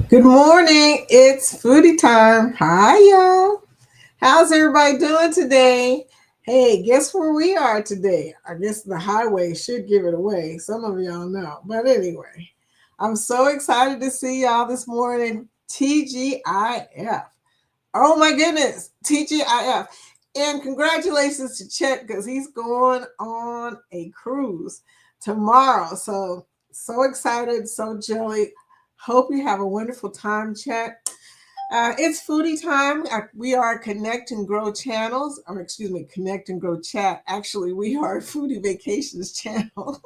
Good morning. It's foodie time. Hi, y'all. How's everybody doing today? Hey, guess where we are today? I guess the highway should give it away. Some of y'all know. But anyway, I'm so excited to see y'all this morning. TGIF. Oh my goodness. TGIF. And congratulations to Chet because he's going on a cruise tomorrow. So excited, so jelly. Hope you have a wonderful time, Chet. It's foodie time. We are Connect and Grow channels, or excuse me, Connect and Grow chat. Actually, we are Foodie Vacations channel.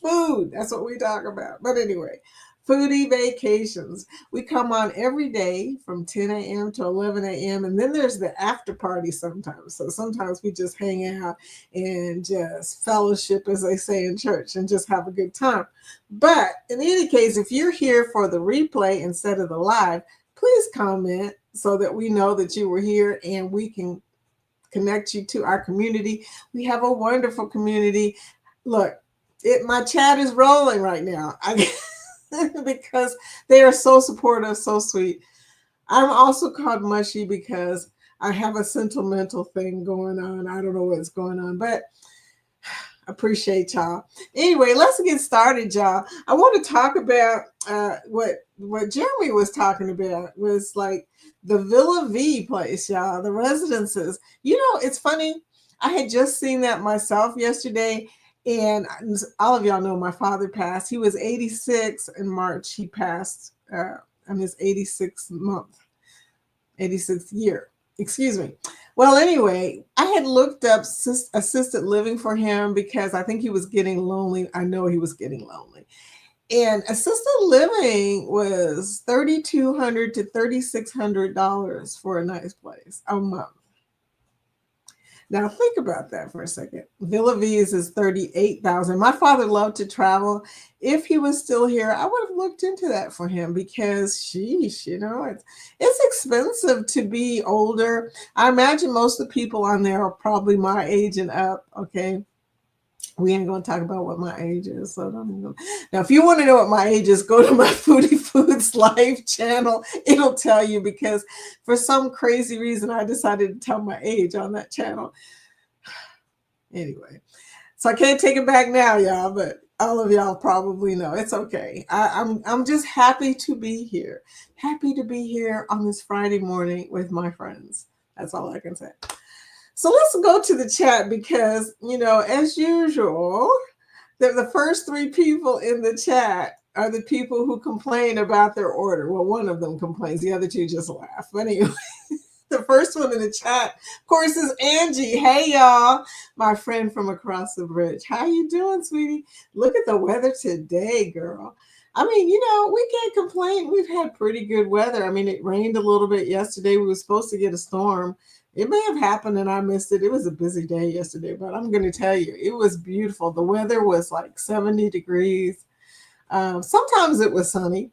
Food, that's what we talk about. But anyway, Foodie Vacations. We come on every day from 10 a.m. to 11 a.m. And then there's the after party sometimes. So sometimes we just hang out and just fellowship, as they say in church, and just have a good time. But in any case, if you're here for the replay instead of the live, please comment so that we know that you were here and we can connect you to our community. We have a wonderful community. Look, my chat is rolling right now because they are so supportive, so sweet. I'm also called Mushy because I have a sentimental thing going on. I don't know what's going on, but appreciate y'all. Anyway, let's get started, y'all. I want to talk about what Jeremy was talking about was like the Villa V place, y'all, the residences. You know, it's funny. I had just seen that myself yesterday, and all of y'all know my father passed. He was 86 in March. He passed on his 86th month, 86th year. Excuse me. Well, anyway, I had looked up assisted living for him because I think he was getting lonely. I know he was getting lonely. And assisted living was $3,200 to $3,600 for a nice place a month. Now think about that for a second. Villa V's is 38,000. My father loved to travel. If he was still here, I would have looked into that for him because sheesh, it's expensive to be older. I imagine most of the people on there are probably my age and up. Okay. We ain't going to talk about what my age is. So don't even. Now, if you want to know what my age is, go to my Foodie Foods live channel. It'll tell you because for some crazy reason, I decided to tell my age on that channel. Anyway, so I can't take it back now, y'all, but all of y'all probably know. It's okay. I'm just happy to be here. Happy to be here on this Friday morning with my friends. That's all I can say. So let's go to the chat because, as usual, the first three people in the chat are the people who complain about their order. Well, one of them complains. The other two just laugh. But anyway, the first one in the chat, of course, is Angie. Hey, y'all. My friend from across the bridge. How you doing, sweetie? Look at the weather today, girl. I mean, we can't complain. We've had pretty good weather. I mean, it rained a little bit yesterday. We were supposed to get a storm. It may have happened and I missed it. It was a busy day yesterday, but I'm going to tell you, it was beautiful. The weather was like 70 degrees. Sometimes it was sunny,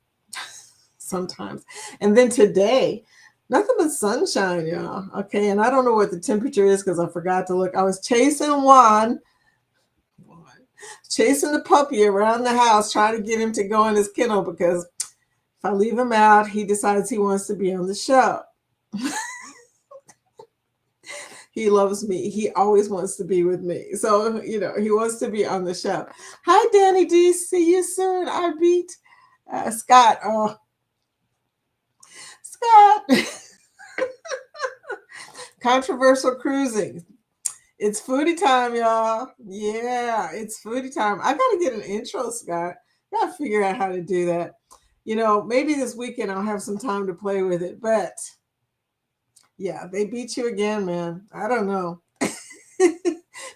sometimes. And then today, nothing but sunshine, y'all. Okay, and I don't know what the temperature is because I forgot to look. I was chasing chasing the puppy around the house, trying to get him to go in his kennel because if I leave him out, he decides he wants to be on the show. He loves me. He always wants to be with me. So, he wants to be on the show. Hi, Danny D. See you soon. I beat Scott. Oh, Scott. Controversial cruising. It's foodie time, y'all. Yeah, it's foodie time. I got to get an intro, Scott. Got to figure out how to do that. Maybe this weekend I'll have some time to play with it. But yeah, they beat you again, man. I don't know. Maybe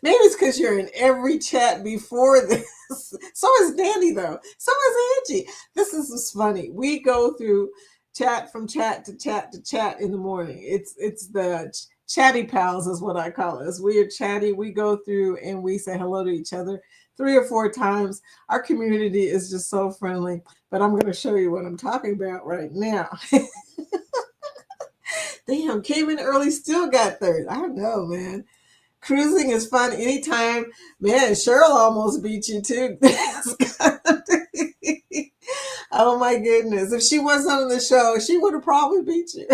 it's because you're in every chat before this. So is Danny, though. So is Angie. This is funny. We go through chat from chat to chat to chat in the morning. It's the chatty pals is what I call us. We are chatty. We go through and we say hello to each other 3 or 4 times. Our community is just so friendly. But I'm going to show you what I'm talking about right now. Damn, came in early, still got third. I know, man. Cruising is fun anytime. Man, Cheryl almost beat you too. Oh my goodness. If she wasn't on the show, she would have probably beat you.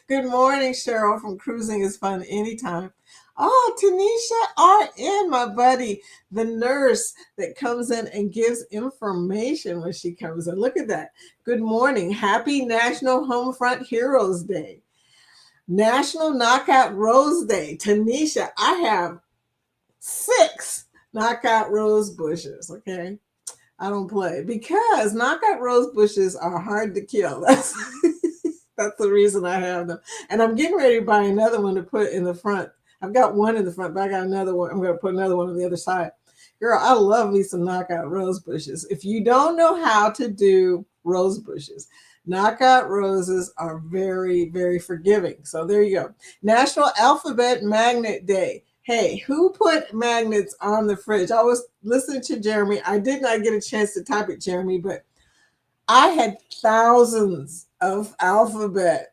Good morning, Cheryl from Cruising is Fun Anytime. Oh, Tanisha RN, my buddy, the nurse that comes in and gives information when she comes in. Look at that. Good morning. Happy National Homefront Heroes Day. National Knockout Rose Day. Tanisha, I have 6 knockout rose bushes, okay? I don't play because knockout rose bushes are hard to kill. That's the reason I have them. And I'm getting ready to buy another one to put in the front. I've got one in the front, but I got another one. I'm going to put another one on the other side. Girl, I love me some knockout rose bushes. If you don't know how to do rose bushes, knockout roses are very, very forgiving. So there you go. National Alphabet Magnet Day. Hey, who put magnets on the fridge? I was listening to Jeremy. I did not get a chance to type it, Jeremy, but I had thousands of alphabets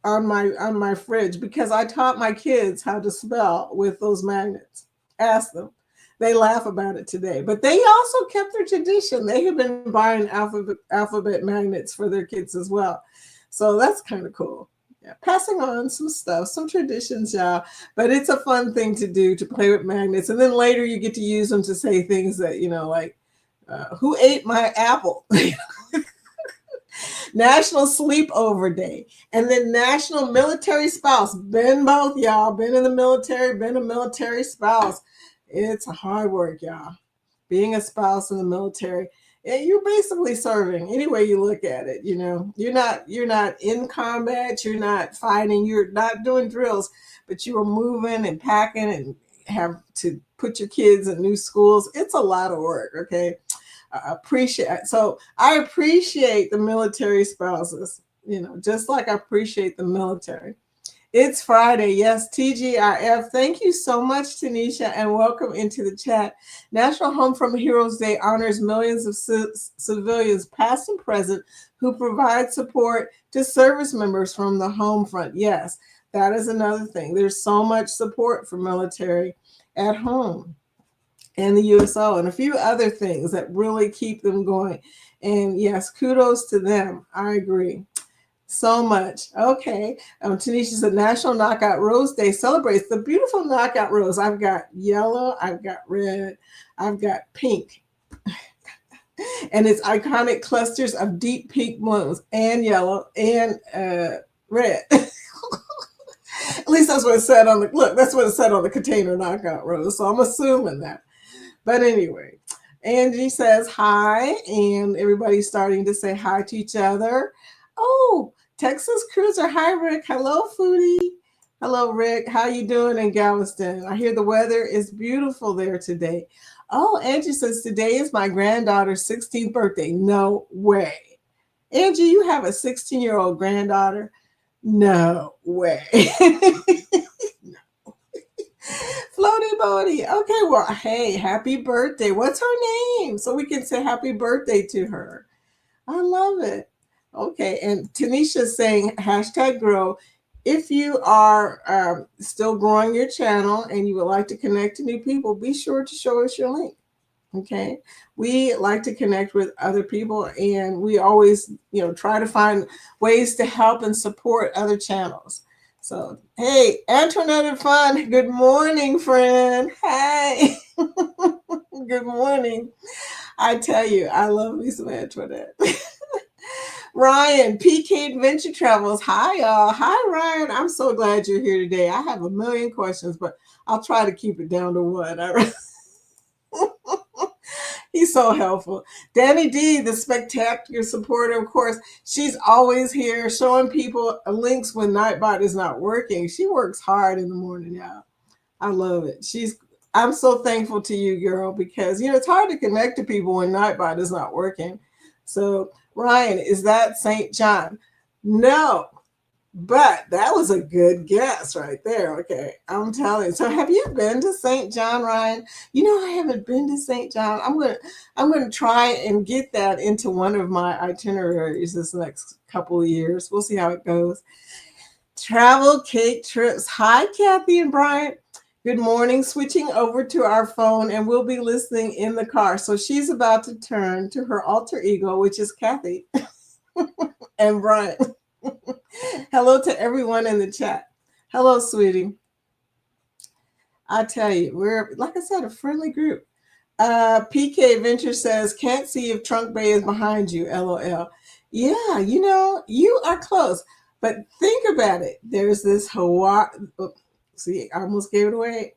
on my fridge because I taught my kids how to spell with those magnets. Ask them. They laugh about it today. But they also kept their tradition. They have been buying alphabet magnets for their kids as well. So that's kind of cool. Yeah, passing on some stuff, some traditions, y'all. But it's a fun thing to do, to play with magnets. And then later you get to use them to say things that, like, who ate my apple? National Sleepover Day. And then National Military Spouse. Been both, y'all. Been in the military, been a military spouse. It's hard work, y'all. Being a spouse in the military, you're basically serving any way you look at it. You're not in combat, you're not fighting, you're not doing drills, but you are moving and packing and have to put your kids in new schools. It's a lot of work. Okay. I appreciate the military spouses, just like I appreciate the military. It's Friday. Yes, TGIF. Thank you so much, Tanisha, and welcome into the chat. National Home from Heroes Day honors millions of civilians, past and present, who provide support to service members from the home front. Yes, that is another thing. There's so much support for military at home and the USO and a few other things that really keep them going. And yes, kudos to them. I agree. So much. Okay. Tanisha said National Knockout Rose Day celebrates the beautiful knockout rose. I've got yellow, I've got red, I've got pink. And it's iconic clusters of deep pink blooms and yellow and red. At least that's what it said on that's what it said on the container, knockout rose. So I'm assuming that. But anyway, Angie says hi, and everybody's starting to say hi to each other. Oh, Texas Cruiser. Hi, Rick. Hello, Foodie. Hello, Rick. How you doing in Galveston? I hear the weather is beautiful there today. Oh, Angie says today is my granddaughter's 16th birthday. No way. Angie, you have a 16-year-old granddaughter? No way. Floaty Bodie. Okay, well, hey, happy birthday. What's her name? So we can say happy birthday to her. I love it. Okay, and Tanisha's saying hashtag grow. If you are still growing your channel and you would like to connect to new people, be sure to show us your link. Okay, we like to connect with other people, and we always, try to find ways to help and support other channels. So, hey, Antoinette and Fun, good morning, friend. Hey, good morning. I tell you, I love me some Antoinette. Ryan, PK Adventure Travels. Hi, y'all. Hi, Ryan. I'm so glad you're here today. I have a million questions, but I'll try to keep it down to one. He's so helpful. Danny D, the spectacular supporter, of course, she's always here showing people links when Nightbot is not working. She works hard in the morning, y'all. I love it. I'm so thankful to you, girl, because, it's hard to connect to people when Nightbot is not working. So, Ryan, is that St. John? No. But that was a good guess right there. Okay, I'm telling you. So have you been to St. John, Ryan? I haven't been to St. John. I'm gonna try and get that into one of my itineraries this next couple of years. We'll see how it goes. Travel cake trips. Hi, Kathy and Brian. Good morning. Switching over to our phone, and we'll be listening in the car. So she's about to turn to her alter ego, which is Kathy and Brian. Hello to everyone in the chat. Hello, sweetie. I tell you, we're, like I said, a friendly group. PK Venture says, can't see if Trunk Bay is behind you, LOL. Yeah, you are close. But think about it. There's this Hawaii. Oh, see, I almost gave it away.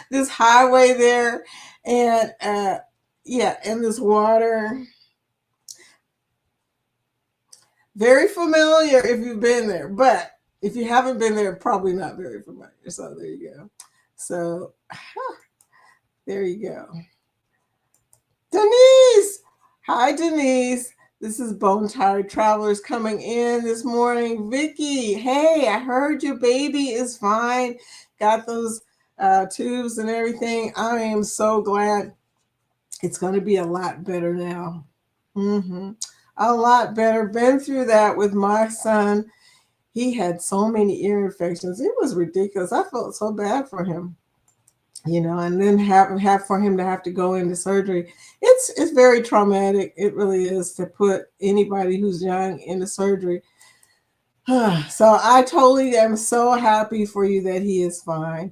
This highway there, and yeah, and this water. Very familiar if you've been there, but if you haven't been there, probably not very familiar. So there you go. So there you go. Denise! Hi, Denise. This is Bone Tired Travelers coming in this morning. Vicky, hey, I heard your baby is fine. Got those tubes and everything. I am so glad. It's going to be a lot better now. A lot better. Been through that with my son. He had so many ear infections. It was ridiculous. I felt so bad for him, and then have for him to have to go into surgery. It's very traumatic. It really is, to put anybody who's young into surgery. So I totally am so happy for you that he is fine.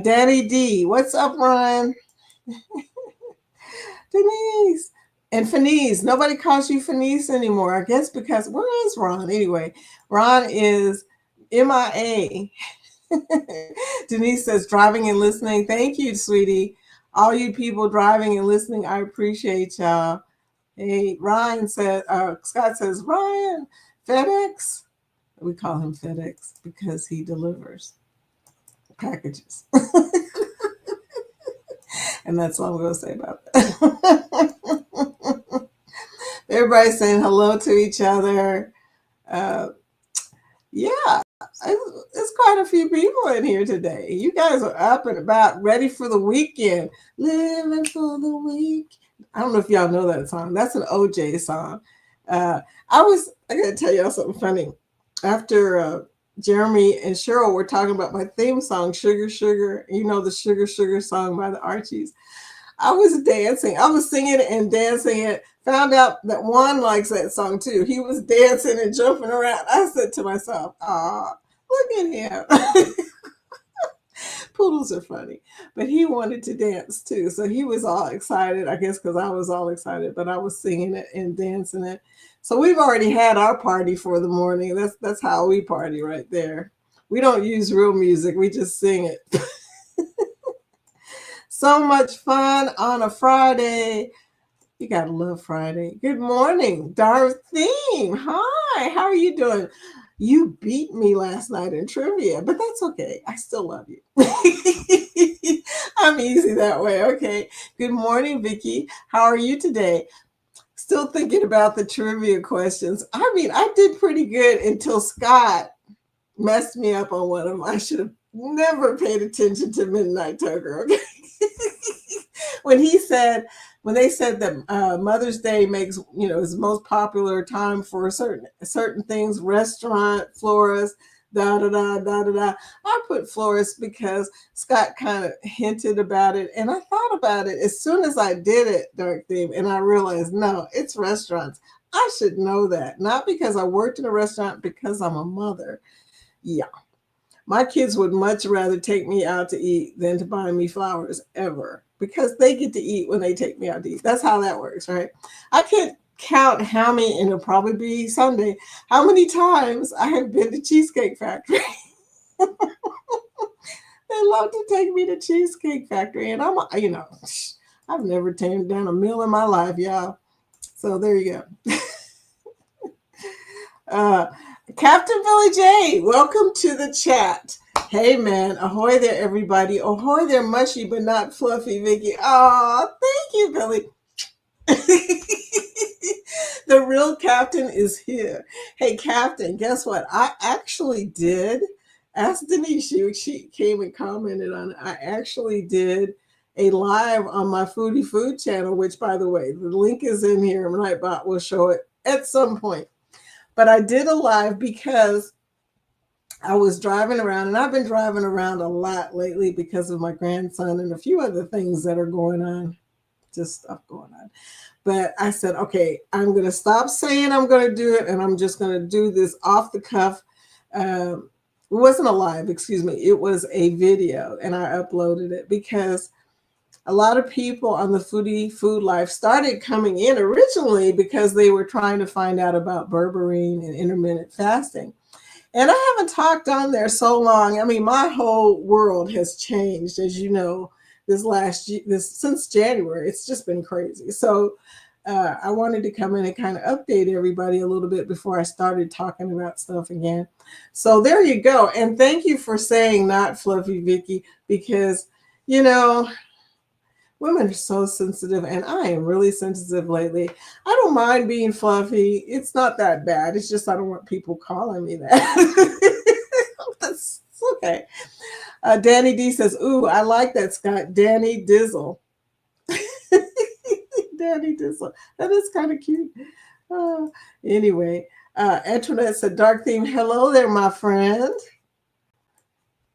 Daddy D, what's up, Ron? Denise. And Fenice. Nobody calls you Fenice anymore. I guess because, where is Ron? Anyway, Ron is MIA. Denise says, driving and listening. Thank you, sweetie. All you people driving and listening, I appreciate y'all. Hey, Ryan said, Scott says, Ryan, FedEx. We call him FedEx because he delivers packages. And that's all I'm going to say about that. Everybody's saying hello to each other. Yeah, it's quite a few people in here today. You guys are up and about, ready for the weekend. Living for the week. I don't know if y'all know that song. That's an OJ song. I got to tell y'all something funny. After Jeremy and Cheryl were talking about my theme song, Sugar Sugar, the Sugar Sugar song by the Archies, I was dancing. I was singing it and dancing it. Found out that Juan likes that song too. He was dancing and jumping around. I said to myself, "Aw, look at him." Poodles are funny. But he wanted to dance too. So he was all excited, I guess because I was all excited, but I was singing it and dancing it. So we've already had our party for the morning. That's how we party right there. We don't use real music. We just sing it. So much fun on a Friday. You gotta love Friday. Good morning, Darthene. Hi, how are you doing? You beat me last night in trivia, but that's okay. I still love you. I'm easy that way. Okay. Good morning, Vicky. How are you today? Still thinking about the trivia questions. I mean, I did pretty good until Scott messed me up on one of them. I should have never paid attention to Midnight Tucker. Okay. When they said that Mother's Day makes, is the most popular time for certain things, restaurant, florist, da da da da da da. I put florist because Scott kind of hinted about it, and I thought about it as soon as I did it, Dark Theme, and I realized no, it's restaurants. I should know that, not because I worked in a restaurant, because I'm a mother. Yeah. My kids would much rather take me out to eat than to buy me flowers ever, because they get to eat when they take me out to eat. That's how that works, right? I can't count how many, and it'll probably be Sunday, how many times I have been to Cheesecake Factory. They love to take me to Cheesecake Factory, and I've never turned down a meal in my life, y'all. So there you go. Captain Billy J, welcome to the chat. Hey man, ahoy there, everybody. Ahoy there, mushy but not fluffy, Vicky. Oh, thank you, Billy. The real captain is here. Hey, Captain, guess what? I actually did. Ask Denise. She came and commented on it. I actually did a live on my Foodie Food channel, which, by the way, the link is in here. Nightbot will show it at some point. But I did a live because I was driving around, and I've been driving around a lot lately because of my grandson and a few other things that are going on, just stuff going on. But I said, okay, I'm going to stop saying I'm going to do it, and I'm just going to do this off the cuff. It wasn't a live, excuse me. It was a video, and I uploaded it because a lot of people on the Foodie Food Life started coming in originally because they were trying to find out about berberine and intermittent fasting. And I haven't talked on there so long. I mean, my whole world has changed, as you know, this since January. It's just been crazy. So I wanted to come in and kind of update everybody a little bit before I started talking about stuff again. So there you go. And thank you for saying not fluffy, Vicky, because you know women are so sensitive, and I am really sensitive lately. I don't mind being fluffy. It's not that bad. It's just I don't want people calling me that. That's okay. Danny D says, "Ooh, I like that, Scott. Danny Dizzle." Danny Dizzle. That is kind of cute. Uh, anyway, Antoinette said, "Dark theme. Hello there, my friend."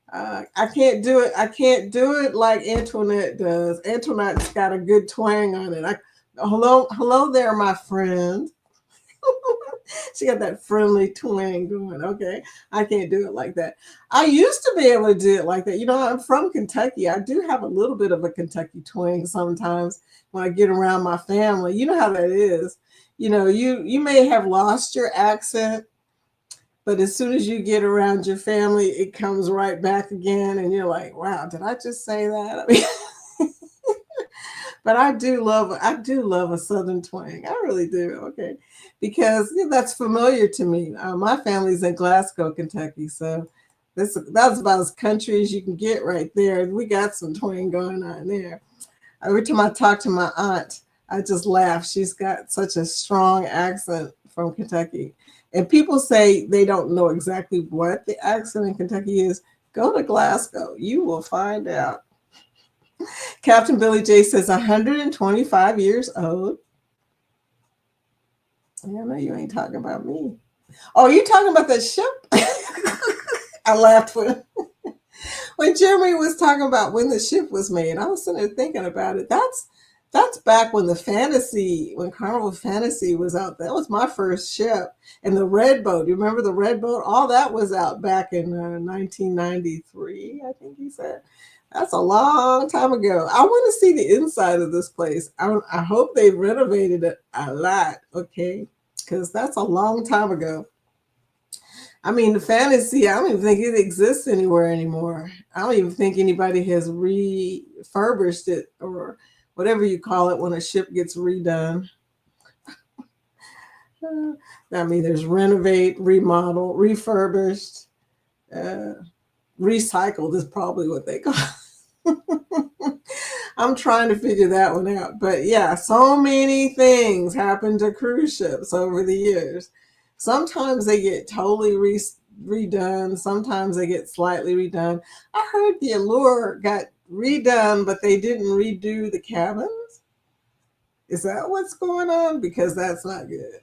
I can't do it. I can't do it like Antoinette does. Antoinette's got a good twang on it. Hello there, my friend. She got that friendly twang going. Okay, I can't do it like that. I used to be able to do it like that. You know, I'm from Kentucky. I do have a little bit of a Kentucky twang sometimes when I get around my family. You know how that is. You know, you may have lost your accent, but as soon as you get around your family, it comes right back again, and you're like, "Wow, did I just say that?" I mean, but I do love a Southern twang. I really do. Okay, because that's familiar to me. My family's in Glasgow, Kentucky, so that's about as country as you can get right there. We got some twang going on there. Every time I talk to my aunt, I just laugh. She's got such a strong accent from Kentucky. And people say they don't know exactly what the accent in Kentucky is. Go to Glasgow. You will find out. Captain Billy J says 125 years old. Yeah, I know you ain't talking about me. Oh, you talking about the ship? I laughed when Jeremy was talking about when the ship was made. I was sitting there thinking about it. That's back when when Carnival Fantasy was out. That was my first ship. And the Red Boat, you remember the Red Boat? All that was out back in 1993, I think he said. That's a long time ago. I want to see the inside of this place. I hope they renovated it a lot, okay? Because that's a long time ago. I mean, the fantasy, I don't even think it exists anywhere anymore. I don't even think anybody has refurbished it or whatever you call it when a ship gets redone. I mean, there's renovate, remodel, refurbished, uh, recycled is probably what they call it. I'm trying to figure that one out. But yeah, so many things happen to cruise ships over the years. Sometimes they get totally redone, sometimes they get slightly redone. I heard the Allure got redone, but they didn't redo the cabins. Is that what's going on? Because that's not good.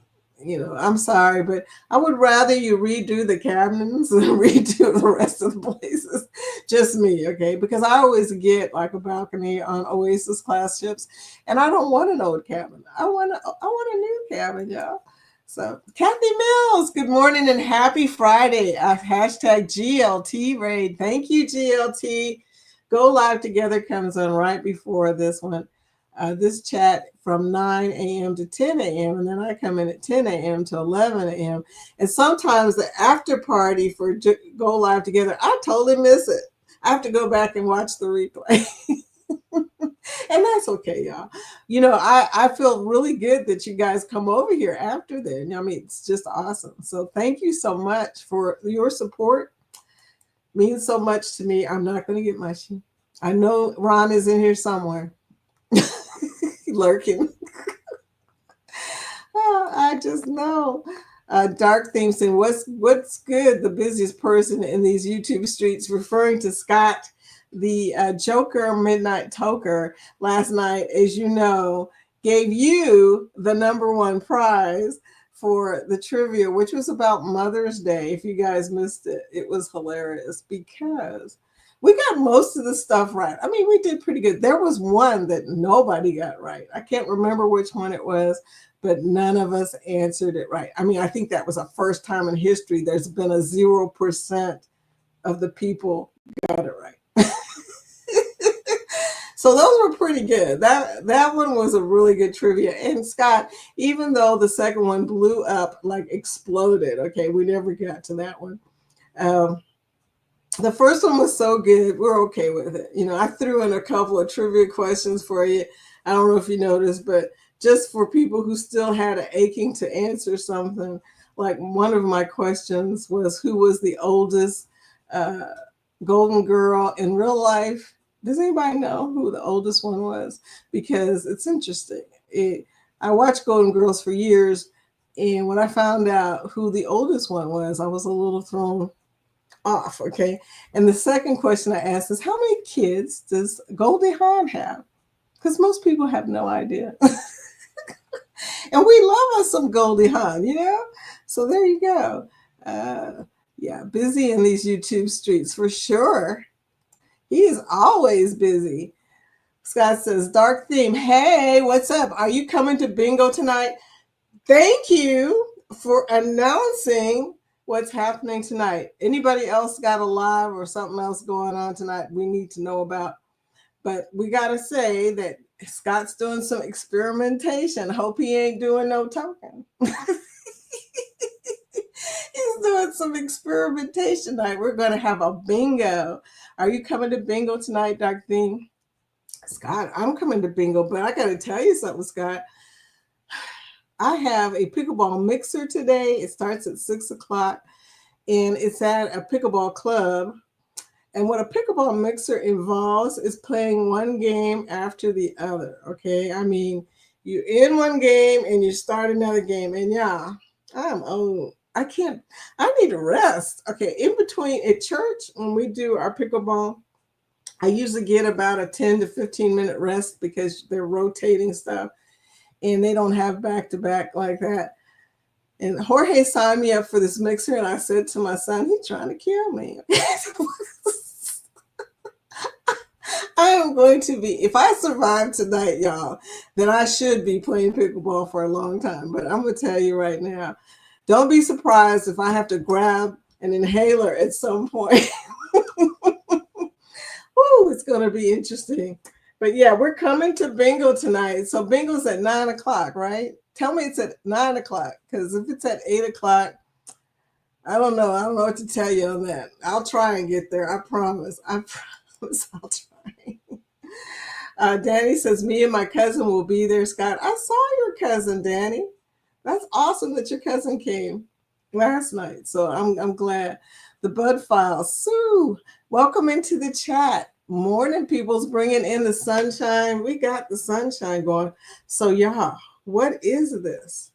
I'm sorry, but I would rather you redo the cabins than redo the rest of the places. Just me, okay? Because I always get like a balcony on Oasis class ships, and I don't want an old cabin. I want a new cabin, y'all. So, Kathy Mills, good morning and happy Friday. Hashtag GLT raid. Thank you, GLT. Go Live Together comes on right before this one. This chat from 9 a.m. to 10 a.m. And then I come in at 10 a.m. to 11 a.m. And sometimes the after party for Go Live Together, I totally miss it. I have to go back and watch the replay. And that's okay, y'all. I feel really good that you guys come over here after that. I mean, it's just awesome. So thank you so much for your support. Means so much to me. I'm not going to get my sheet. I know Ron is in here somewhere. Lurking. Oh, I just know. Dark Theme saying, what's good? The busiest person in these YouTube streets, referring to Scott, the Joker Midnight Toker last night, as you know, gave you the #1 prize for the trivia, which was about Mother's Day. If you guys missed it, it was hilarious because we got most of the stuff right. I mean, we did pretty good. There was one that nobody got right. I can't remember which one it was, but none of us answered it right. I mean, I think that was a first time in history there's been a 0% of the people got it right. So those were pretty good. That one was a really good trivia. And Scott, even though the second one blew up, like exploded, okay, we never got to that one. Um, the first one was so good, we're okay with it. You know, I threw in a couple of trivia questions for you. I don't know if you noticed, but just for people who still had an aching to answer something, like one of my questions was who was the oldest uh, golden girl in real life? Does anybody know who the oldest one was? Because it's interesting. I watched Golden Girls for years, and when I found out who the oldest one was, I was a little thrown off. Okay. And the second question I asked is, how many kids does Goldie Hawn have? Because most people have no idea. And we love us some Goldie Hawn, you know? So there you go. Yeah, busy in these YouTube streets for sure. He is always busy. Scott says, dark theme. Hey, what's up? Are you coming to bingo tonight? Thank you for announcing what's happening tonight. Anybody else got a live or something else going on tonight we need to know about? But we got to say that Scott's doing some experimentation. Hope he ain't doing no talking. He's doing some experimentation tonight. We're going to have a bingo. Are you coming to bingo tonight, Dr. Theme? Scott, I'm coming to bingo, but I got to tell you something, Scott. I have a pickleball mixer today. It starts at 6 o'clock, and it's at a pickleball club. And what a pickleball mixer involves is playing one game after the other, okay? I mean, you end one game and you start another game. And yeah, I'm old. I need to rest. Okay, in between at church, when we do our pickleball, I usually get about a 10 to 15 minute rest because they're rotating stuff and they don't have back to back like that. And Jorge signed me up for this mixer, and I said to my son, he's trying to kill me. I am going to be, if I survive tonight, y'all, then I should be playing pickleball for a long time. But I'm going to tell you right now, don't be surprised if I have to grab an inhaler at some point. Ooh, it's going to be interesting. But yeah, we're coming to bingo tonight. So bingo's at 9 o'clock, right? Tell me it's at 9 o'clock, because if it's at 8 o'clock, I don't know. I don't know what to tell you on that. I'll try and get there. I promise. I promise I'll try. Danny says, me and my cousin will be there, Scott. I saw your cousin, Danny. That's awesome that your cousin came last night. So I'm glad. The Bud File. Sue, welcome into the chat. Morning, people's bringing in the sunshine. We got the sunshine going. So y'all, what is this?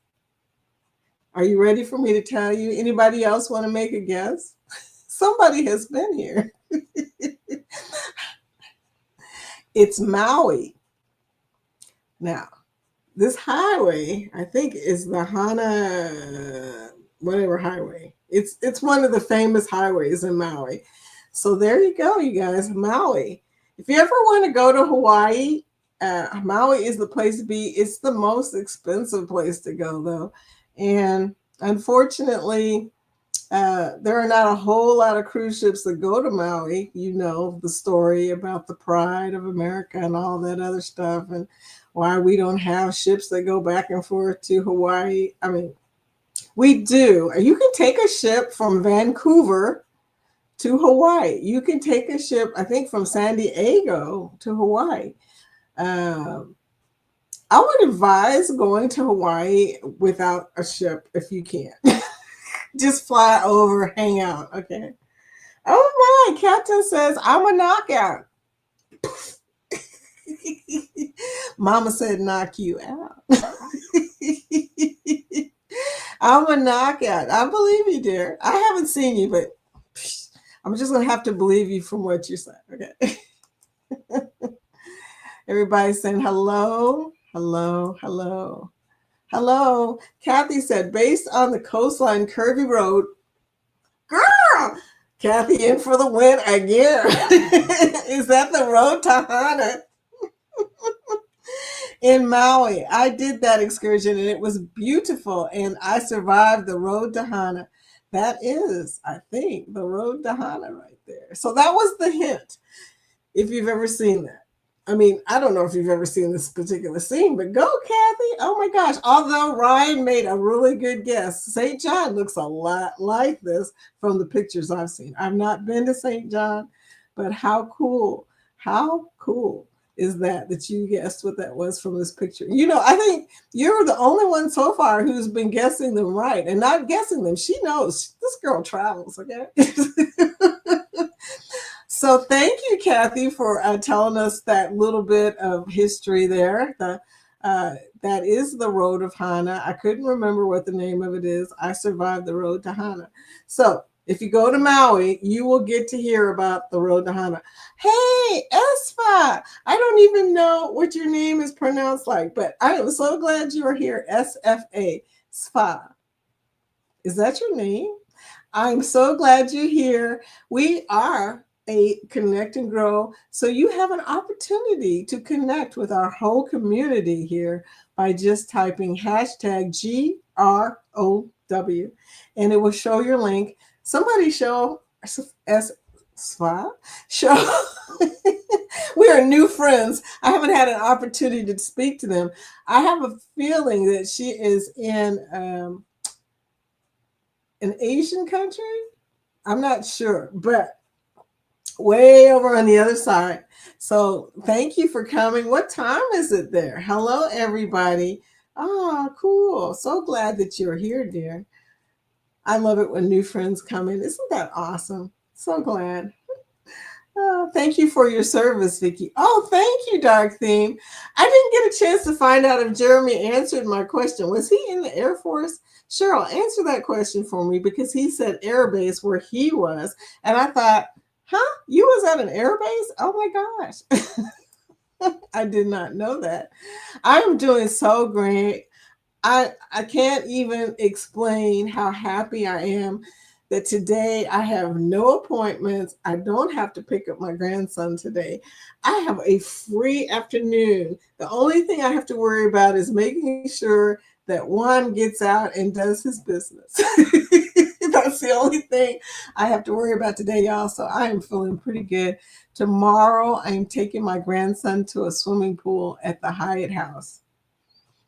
Are you ready for me to tell you? Anybody else want to make a guess? Somebody has been here. It's Maui. Now, this highway, I think, is the Hana, whatever highway. It's one of the famous highways in Maui. So there you go, you guys, Maui. If you ever want to go to Hawaii, Maui is the place to be. It's the most expensive place to go, though. And unfortunately, there are not a whole lot of cruise ships that go to Maui. You know the story about the pride of America and all that other stuff, and why we don't have ships that go back and forth to Hawaii. I mean, we do. You can take a ship from Vancouver to Hawaii. You can take a ship, I think, from San Diego to Hawaii. I would advise going to Hawaii without a ship if you can. Just fly over, hang out, okay? Oh my, Captain says, I'm a knockout. Mama said knock you out. I'm a knockout. I believe you, dear. I haven't seen you, but I'm just going to have to believe you from what you said, okay? Everybody's saying hello, hello, hello. Hello. Kathy said, based on the coastline curvy road, girl, Kathy in for the win again. Is that the road to Hana in Maui? I did that excursion and it was beautiful and I survived the road to Hana. That is, I think, the road to Hana right there. So that was the hint, if you've ever seen that. I mean, I don't know if you've ever seen this particular scene, but go, Kathy. Oh my gosh. Although Ryan made a really good guess, St. John looks a lot like this from the pictures I've seen. I've not been to St. John, but how cool is that you guessed what that was from this picture? You know, I think you're the only one so far who's been guessing them right and not guessing them. She knows this girl travels, okay? So thank you, Kathy, for telling us that little bit of history there. That is the Road of Hana. I couldn't remember what the name of it is. I survived the Road to Hana. So if you go to Maui, you will get to hear about the Road to Hana. Hey, Esfa, I don't even know what your name is pronounced like, but I am so glad you are here. SFA, Sfa. Is that your name? I'm so glad you're here. We are a connect and grow. So you have an opportunity to connect with our whole community here by just typing hashtag GROW and it will show your link. Somebody show show we are new friends. I haven't had an opportunity to speak to them. I have a feeling that she is in an Asian country. I'm not sure, but way over on the other side. So thank you for coming. What time is it there? Hello, everybody. Oh, cool. So glad that you're here, dear. I love it when new friends come in. Isn't that awesome? So glad. Oh, thank you for your service, Vicki. Oh, thank you, Dark Theme. I didn't get a chance to find out if Jeremy answered my question. Was he in the Air Force? Cheryl, answer that question for me because he said air base where he was. And I thought, huh? You was at an air base? Oh my gosh. I did not know that. I am doing so great. I can't even explain how happy I am that today I have no appointments. I don't have to pick up my grandson today. I have a free afternoon. The only thing I have to worry about is making sure that Juan gets out and does his business. That's the only thing I have to worry about today, y'all. So I am feeling pretty good. Tomorrow, I am taking my grandson to a swimming pool at the Hyatt House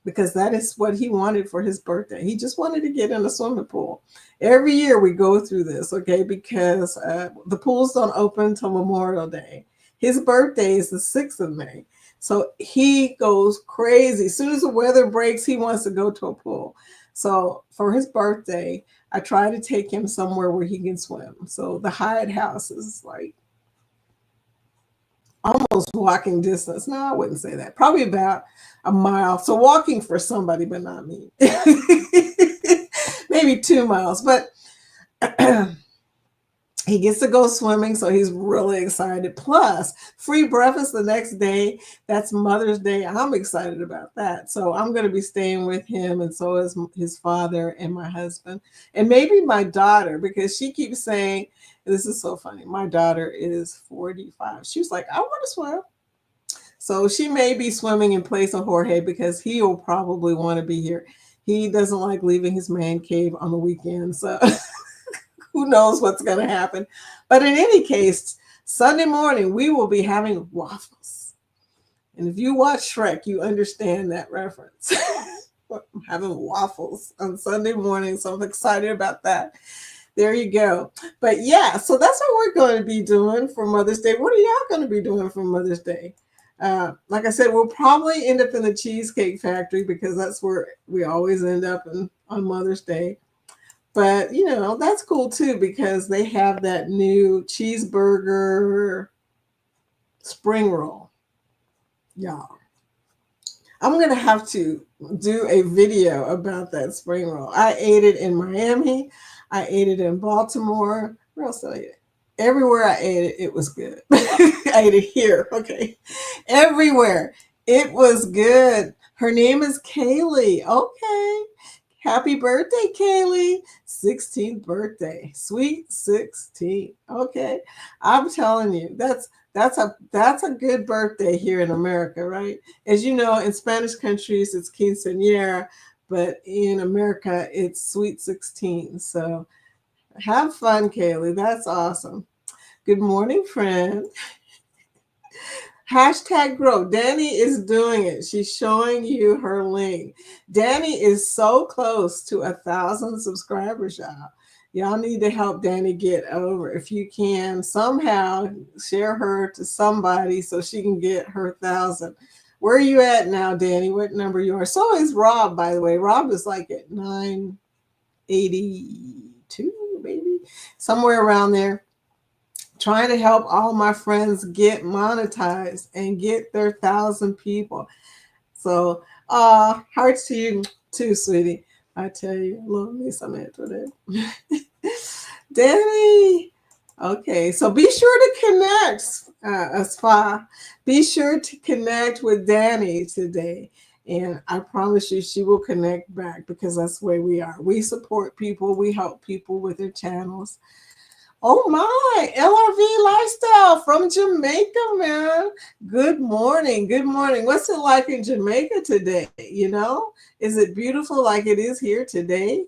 because that is what he wanted for his birthday. He just wanted to get in a swimming pool. Every year we go through this, okay, because the pools don't open till Memorial Day. His birthday is the 6th of May. So he goes crazy. As soon as the weather breaks, he wants to go to a pool. So for his birthday, I try to take him somewhere where he can swim. So the Hyatt House is like almost walking distance. No, I wouldn't say that. Probably about a mile. So walking for somebody, but not me. Maybe 2 miles. But he gets to go swimming, so he's really excited. Plus, free breakfast the next day. That's Mother's Day. I'm excited about that. So I'm going to be staying with him, and so is his father and my husband, and maybe my daughter, because she keeps saying, this is so funny. My daughter is 45. She was like, I want to swim. So she may be swimming in place of Jorge because he will probably want to be here. He doesn't like leaving his man cave on the weekend. So who knows what's going to happen. But in any case, Sunday morning, we will be having waffles. And if you watch Shrek, you understand that reference. Having waffles on Sunday morning. So I'm excited about that. There you go. But yeah, so that's what we're going to be doing for Mother's Day. What are y'all going to be doing for Mother's Day? Like I said, we'll probably end up in the Cheesecake Factory because that's where we always end up on Mother's Day. But, you know, that's cool too because they have that new cheeseburger spring roll. Y'all, I'm going to have to do a video about that spring roll. I ate it in Miami. I ate it in Baltimore. Where else did I eat it? Everywhere I ate it, it was good. I ate it here. Okay. Everywhere. It was good. Her name is Kaylee. Okay. Happy birthday, Kaylee. 16th birthday. Sweet 16. Okay. I'm telling you, that's a good birthday here in America, right? As you know, in Spanish countries it's quinceañera, but in America it's sweet 16. So have fun, Kaylee. That's awesome. Good morning, friend. Hashtag grow. Danny is doing it. She's showing you her link. Danny is so close to 1,000 subscribers, y'all. Y'all need to help Danny get over. If you can somehow share her to somebody so she can get her 1,000. Where are you at now, Danny? What number you are? So is Rob, by the way. Rob is like at 982, maybe somewhere around there, trying to help all my friends get monetized and get their 1,000 people. So, hearts to you too, sweetie. I tell you, love me some today. Danny. Okay, so be sure to connect, Asfa. Be sure to connect with Danny today. And I promise you, she will connect back because that's the way we are. We support people, we help people with their channels. Oh my, LRV Lifestyle from Jamaica, man. Good morning. Good morning. What's it like in Jamaica today? Is it beautiful like it is here today?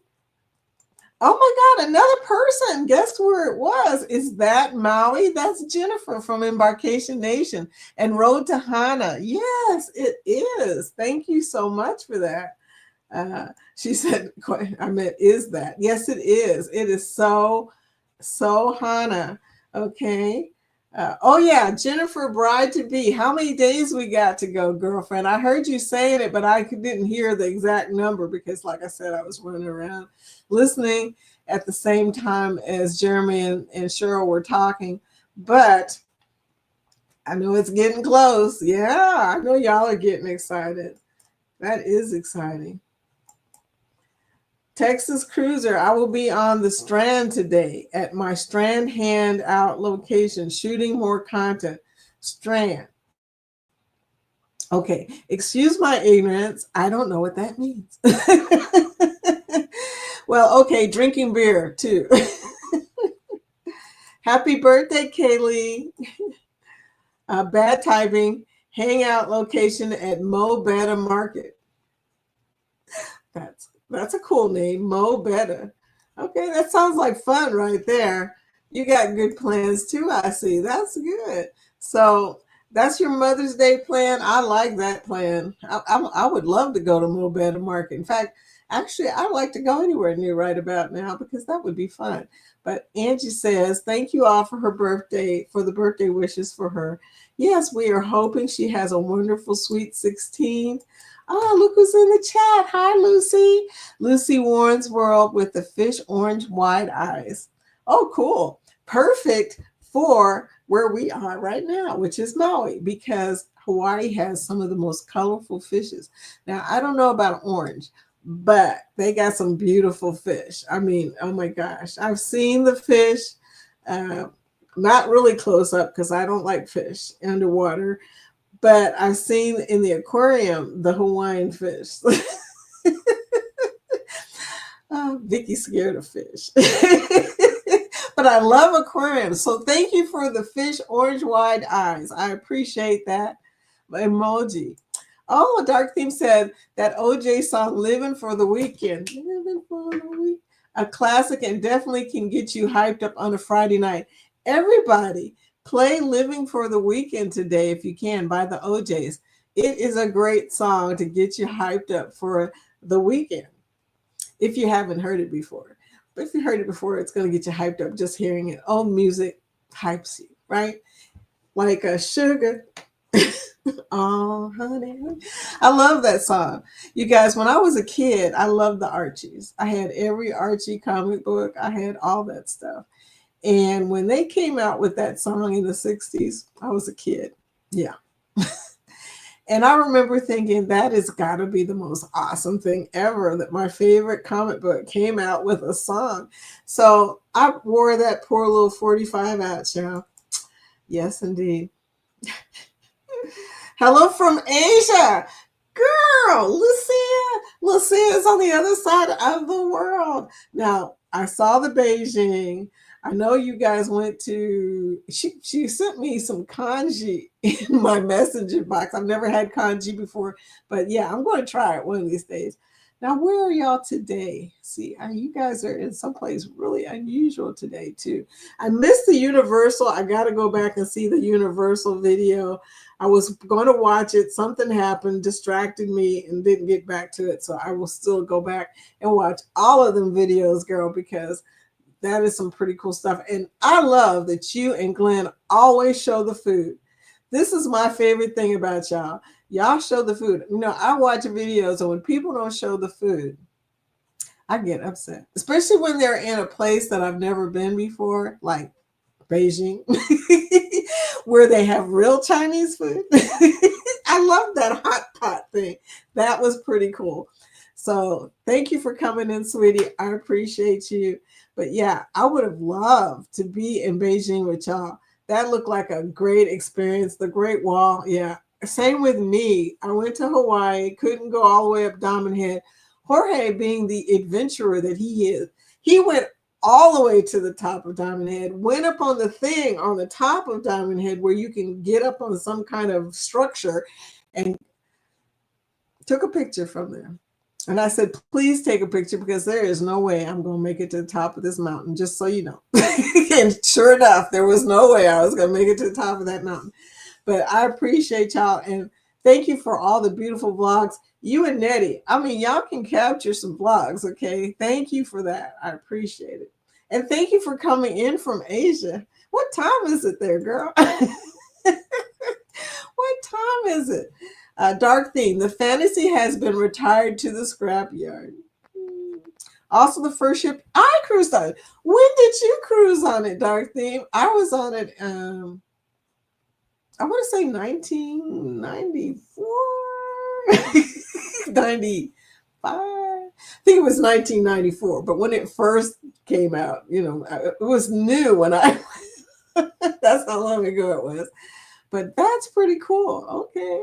Oh my God, another person. Guess where it was? Is that Maui? That's Jennifer from Embarkation Nation and Road to Hana. Yes, it is. Thank you so much for that. She said, I meant, is that? Yes, it is. It is so Hana. Okay. Oh yeah, Jennifer Bride to be. How many days we got to go, girlfriend? I heard you saying it, but I didn't hear the exact number because, like I said, I was running around listening at the same time as Jeremy and Cheryl were talking. But I know it's getting close. Yeah, I know y'all are getting excited. That is exciting. Texas Cruiser, I will be on the Strand today at my Strand Handout location, shooting more content. Strand. Okay, excuse my ignorance. I don't know what that means. Well, okay, drinking beer too. Happy birthday, Kaylee. Bad typing, hangout location at Mo Better Market. That's a cool name, Mo Better. Okay, that sounds like fun right there. You got good plans too, I see. That's good. So that's your Mother's Day plan. I like that plan. I would love to go to Mo Better Market. In fact, actually, I'd like to go anywhere near right about now because that would be fun. But Angie says, thank you all for her birthday, for the birthday wishes for her. Yes, we are hoping she has a wonderful sweet 16. Oh, look who's in the chat. Hi, Lucy. Lucy Warren's World with the fish orange wide eyes. Oh, cool. Perfect for where we are right now, which is Maui, because Hawaii has some of the most colorful fishes. Now, I don't know about orange, but they got some beautiful fish. I mean, oh my gosh. I've seen the fish, not really close up because I don't like fish underwater, but I've seen in the aquarium the Hawaiian fish. Vicky's scared of fish. But I love aquariums. So thank you for the fish orange wide eyes. I appreciate that emoji. Oh, Dark Theme said that OJ song Living for the Weekend. Living for the Weekend. A classic and definitely can get you hyped up on a Friday night. Everybody, play Living for the Weekend today if you can by the OJs. It is a great song to get you hyped up for the weekend if you haven't heard it before. But if you heard it before, it's going to get you hyped up just hearing it. Oh, music hypes you, right? Like a sugar. Oh, honey. I love that song. You guys, when I was a kid, I loved the Archies. I had every Archie comic book. I had all that stuff. And when they came out with that song in the 60s, I was a kid. Yeah. And I remember thinking that has got to be the most awesome thing ever, that my favorite comic book came out with a song. So I wore that poor little 45 out, y'all. Yes, indeed. Hello from Asia. Girl, Lucia is on the other side of the world. Now, I saw the Beijing. I know you guys went to, she sent me some kanji in my messenger box. I've never had kanji before, but yeah, I'm going to try it one of these days. Now, where are y'all today? See, you guys are in someplace really unusual today, too. I missed the Universal. I got to go back and see the Universal video. I was going to watch it. Something happened, distracted me, and didn't get back to it. So I will still go back and watch all of them videos, girl, because that is some pretty cool stuff. And I love that you and Glenn always show the food. This is my favorite thing about y'all. Y'all show the food. You know, I watch videos, and when people don't show the food, I get upset, especially when they're in a place that I've never been before, like Beijing, where they have real Chinese food. I love that hot pot thing. That was pretty cool. So thank you for coming in, sweetie. I appreciate you. But yeah, I would have loved to be in Beijing with y'all. That looked like a great experience. The Great Wall. Yeah. Same with me. I went to Hawaii, couldn't go all the way up Diamond Head. Jorge, being the adventurer that he is, he went all the way to the top of Diamond Head, went up on the thing on the top of Diamond Head where you can get up on some kind of structure, and took a picture from there. And I said, please take a picture, because there is no way I'm going to make it to the top of this mountain, just so you know. And sure enough, there was no way I was going to make it to the top of that mountain. But I appreciate y'all, and thank you for all the beautiful vlogs. You and Nettie, I mean, y'all can capture some vlogs, okay? Thank you for that. I appreciate it. And thank you for coming in from Asia. What time is it there, girl? What time is it? Dark theme. The fantasy has been retired to the scrapyard. Also, the first ship I cruised on. When did you cruise on it, Dark theme? I was on it, I want to say 1994, 95. I think it was 1994. But when it first came out, you know, it was new when I, that's how long ago it was. But that's pretty cool. Okay.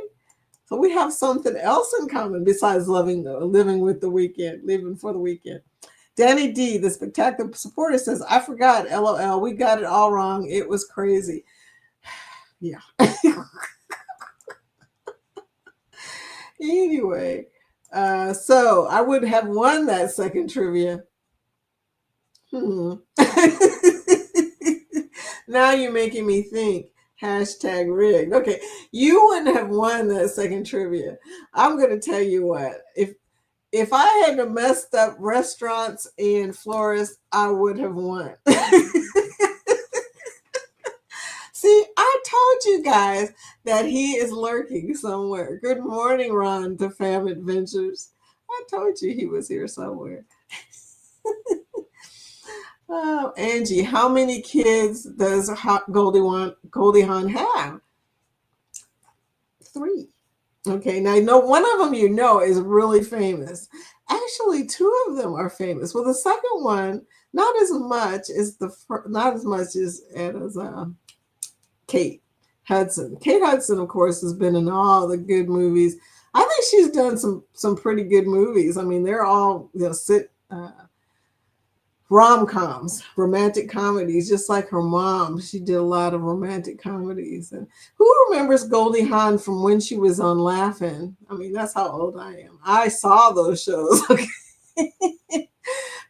So we have something else in common besides living with the weekend, living for the weekend. Danny D, the spectacular supporter, says, I forgot, LOL. We got it all wrong. It was crazy. Yeah. Anyway, so I would have won that second trivia. Now you're making me think. Hashtag rigged. Okay, you wouldn't have won that second trivia. I'm going to tell you what. If I hadn't messed up restaurants in Flores, I would have won. See, I told you guys that he is lurking somewhere. Good morning, Ron to Fam Adventures. I told you he was here somewhere. Oh, Angie, how many kids does Goldie Hawn have? 3. Okay, now one of them is really famous. Actually, 2 of them are famous. Well, the second one, not as much as Kate Hudson. Kate Hudson, of course, has been in all the good movies. I think she's done some pretty good movies. I mean, they're all rom-coms, romantic comedies, just like her mom. She did a lot of romantic comedies. And who remembers Goldie Hawn from when she was on Laugh-In? I mean, that's how old I am. I saw those shows.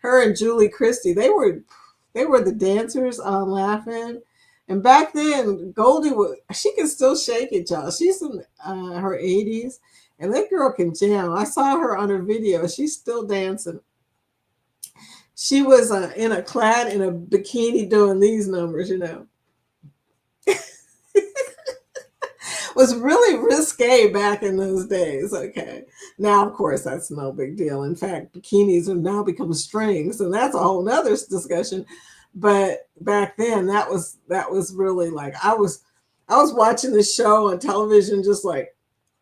Her and Julie Christie, they were the dancers on Laugh-In. And back then, Goldie she can still shake it, y'all. She's in her 80s, and that girl can jam. I saw her on her video. She's still dancing. She was clad in a bikini doing these numbers, was really risque back in those days. Okay. Now, of course, that's no big deal. In fact, bikinis have now become strings, and that's a whole nother discussion. But back then, that was really like, I was watching the show on television, just like,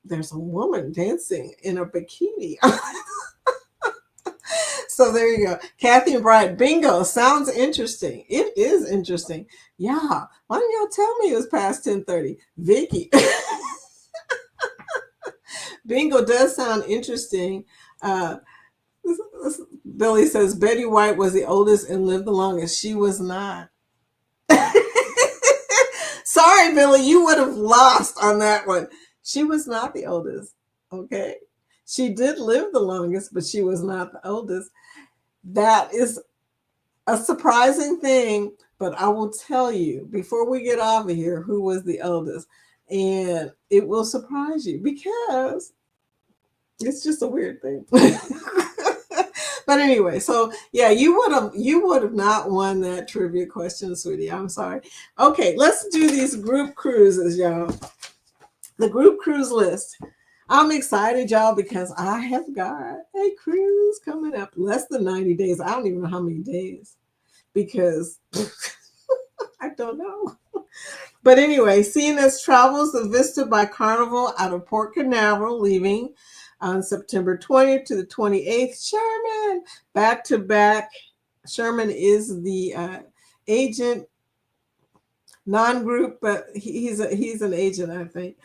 there's a woman dancing in a bikini. So there you go. Kathy and Brian, bingo. Sounds interesting. It is interesting. Yeah. Why didn't y'all tell me it was past 10:30? Vicky. Bingo does sound interesting. Uh, Billy says Betty White was the oldest and lived the longest. She was not. Sorry, Billy, you would have lost on that one. She was not the oldest. Okay. She did live the longest, but she was not the oldest. That is a surprising thing, but I will tell you before we get off of here who was the oldest. And it will surprise you because it's just a weird thing. But anyway, so yeah, you would have not won that trivia question, sweetie. I'm sorry. Okay, let's do these group cruises, y'all. The group cruise list. I'm excited, y'all, because I have got a cruise coming up less than 90 days. I don't even know how many days because I don't know. But anyway, CNS Travels the Vista by Carnival out of Port Canaveral, leaving on September 20th to the 28th. Sherman, back to back. Sherman is the agent, non-group, but he's an agent, I think.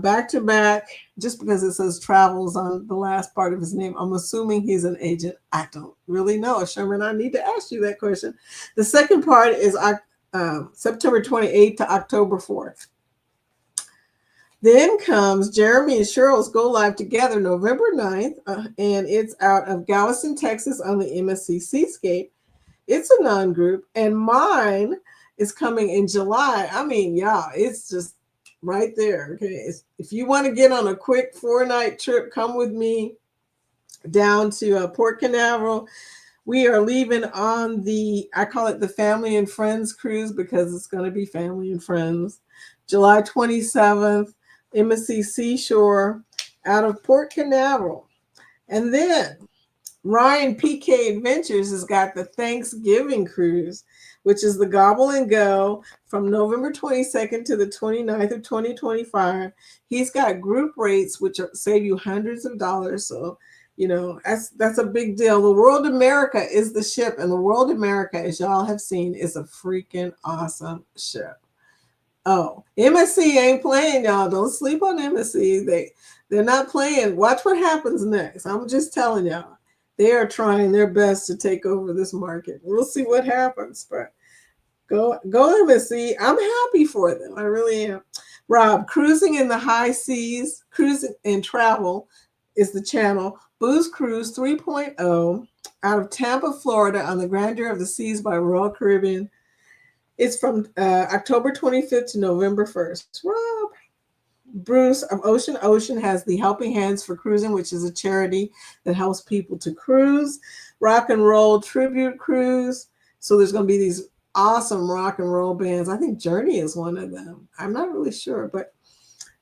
Back to back, just because it says travels on the last part of his name, I'm assuming he's an agent. I don't really know, Sherman. I need to ask you that question. The second part is September 28th to October 4th. Then comes Jeremy and Cheryl's Go Live Together November 9th, and it's out of Galveston, Texas on the MSC Seascape. It's a non-group, and mine is coming in July. I mean, yeah, it's just right there. Okay, if you want to get on a quick 4-night trip, come with me down to Port Canaveral. We are leaving on I call it the Family and Friends cruise because it's going to be family and friends. July 27th, MSC Seashore out of Port Canaveral. And then Ryan PK Adventures has got the Thanksgiving cruise, which is the Gobble and Go from November 22nd to the 29th of 2025. He's got group rates, which save you hundreds of dollars. So, that's a big deal. The World America is the ship, and the World America, as y'all have seen, is a freaking awesome ship. Oh, MSC ain't playing, y'all. Don't sleep on MSC. They're not playing. Watch what happens next. I'm just telling y'all. They are trying their best to take over this market. We'll see what happens, but go MSC. I'm happy for them. I really am. Rob, Cruising in the High Seas, Cruising and Travel is the channel. Booze Cruise 3.0 out of Tampa, Florida on the Grandeur of the Seas by Royal Caribbean. It's from October 25th to November 1st. Rob. Bruce of Ocean has the Helping Hands for Cruising, which is a charity that helps people to cruise. Rock and Roll Tribute Cruise. So there's going to be these awesome rock and roll bands. I think Journey is one of them. I'm not really sure, but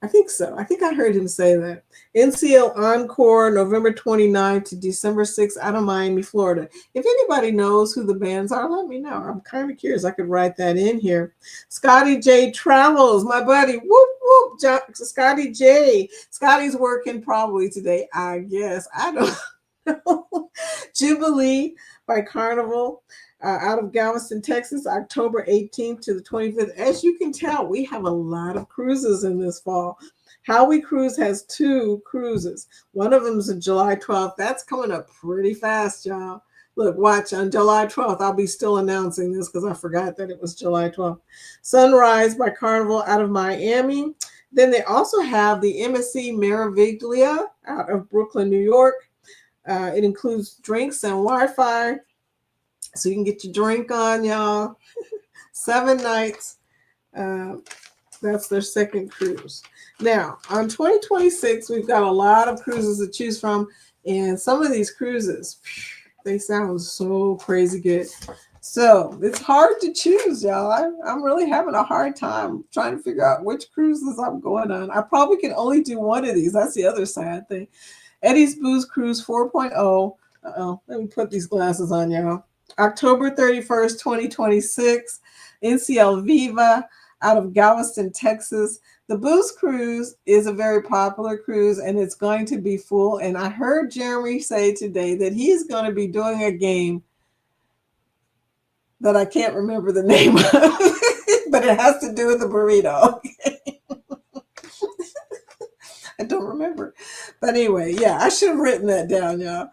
I think so. I think I heard him say that. NCL Encore, November 29th to December 6th out of Miami, Florida. If anybody knows who the bands are, let me know. I'm kind of curious. I could write that in here. Scotty J Travels, my buddy. Whoop, whoop. Scotty J. Scotty's working probably today, I guess. I don't know. Jubilee by Carnival. Out of Galveston, Texas, October 18th to the 25th. As you can tell, we have a lot of cruises in this fall. How We Cruise has 2 cruises. One of them is on July 12th. That's coming up pretty fast, y'all. Look, watch, on July 12th, I'll be still announcing this because I forgot that it was July 12th. Sunrise by Carnival out of Miami. Then they also have the MSC Meraviglia out of Brooklyn, New York. It includes drinks and Wi-Fi. So you can get your drink on, y'all. 7 nights. That's their second cruise. Now, on 2026, we've got a lot of cruises to choose from. And some of these cruises, they sound so crazy good. So it's hard to choose, y'all. I'm really having a hard time trying to figure out which cruises I'm going on. I probably can only do one of these. That's the other sad thing. Eddie's Booze Cruise 4.0. Uh-oh, let me put these glasses on, y'all. October 31st, 2026, NCL Viva out of Galveston, Texas. The Booze Cruise is a very popular cruise, and it's going to be full. And I heard Jeremy say today that he's going to be doing a game that I can't remember the name of, but it has to do with the burrito. Okay? I don't remember. But anyway, yeah, I should have written that down, y'all.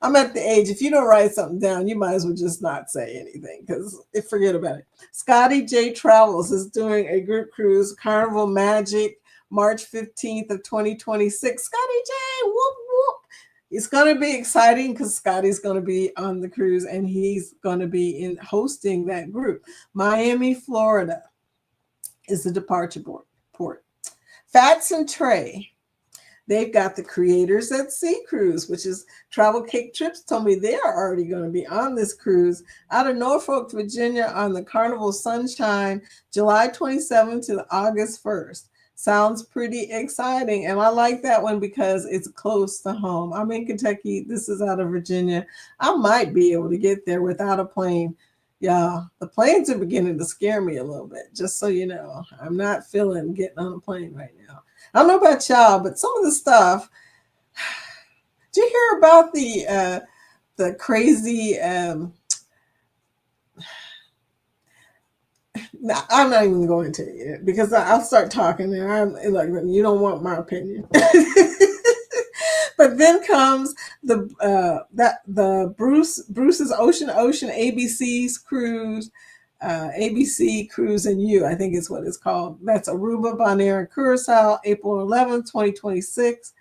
I'm at the age, if you don't write something down, you might as well just not say anything because forget about it. Scotty J Travels is doing a group cruise, Carnival Magic, March 15th of 2026. Scotty J, whoop, whoop. It's going to be exciting because Scotty's going to be on the cruise and he's going to be in hosting that group. Miami, Florida is the departure port. Fats and Trey, they've got the Creators at Sea cruise, which is Travel Cake Trips told me they are already going to be on this cruise out of Norfolk, Virginia on the Carnival Sunshine, July 27th to August 1st. Sounds pretty exciting. And I like that one because it's close to home. I'm in Kentucky. This is out of Virginia. I might be able to get there without a plane. Yeah, the planes are beginning to scare me a little bit, just so you know. I'm not feeling getting on a plane right now. I don't know about y'all, but some of the stuff. Did you hear about the crazy? I'm not even going to it because I'll start talking and I'm like, you don't want my opinion. But then comes the Bruce's Ocean ABC's cruise, ABC Cruise and You, I think is what it's called. That's Aruba, Bonaire, and Curacao, April 11th, 2026.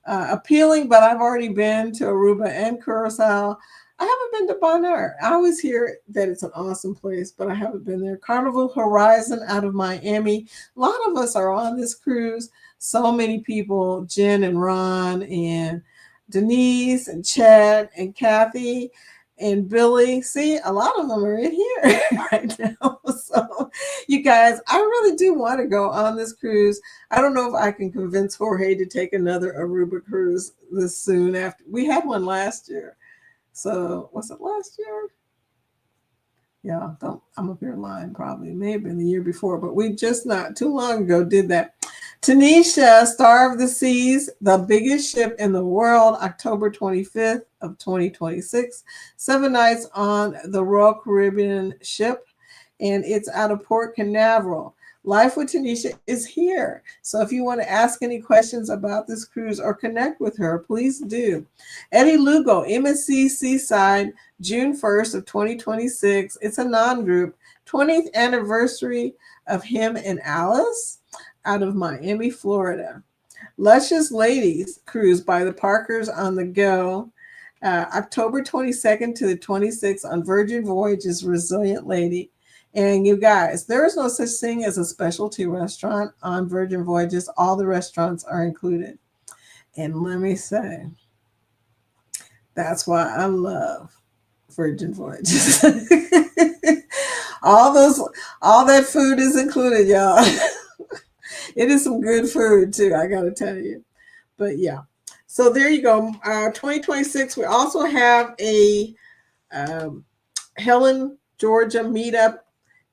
Appealing, but I've already been to Aruba and Curacao. I haven't been to Bonaire. I always hear that it's an awesome place, but I haven't been there. Carnival Horizon out of Miami. A lot of us are on this cruise. So many people, Jen and Ron and Denise and Chad and Kathy and Billy. See, a lot of them are in here right now. So you guys, I really do want to go on this cruise. I don't know if I can convince Jorge to take another Aruba cruise this soon after. We had one last year. So was it last year? Yeah, I'm up here lying probably. It may have been the year before, but we just not too long ago did that. Tanisha, Star of the Seas, the biggest ship in the world, October 25th of 2026. 7 nights on the Royal Caribbean ship, and it's out of Port Canaveral. Life with Tanisha is here. So if you want to ask any questions about this cruise or connect with her, please do. Eddie Lugo, MSC Seaside, June 1st of 2026. It's a non-group 20th anniversary of him and Alice out of Miami, Florida. Luscious Ladies cruise by the Parkers on the go. October 22nd to the 26th on Virgin Voyages Resilient Lady. And you guys, there is no such thing as a specialty restaurant on Virgin Voyages. All the restaurants are included. And let me say, that's why I love Virgin Voyages. all that food is included, y'all. It is some good food too, I gotta tell you. But yeah, so there you go. 2026. We also have a Helen, Georgia meetup,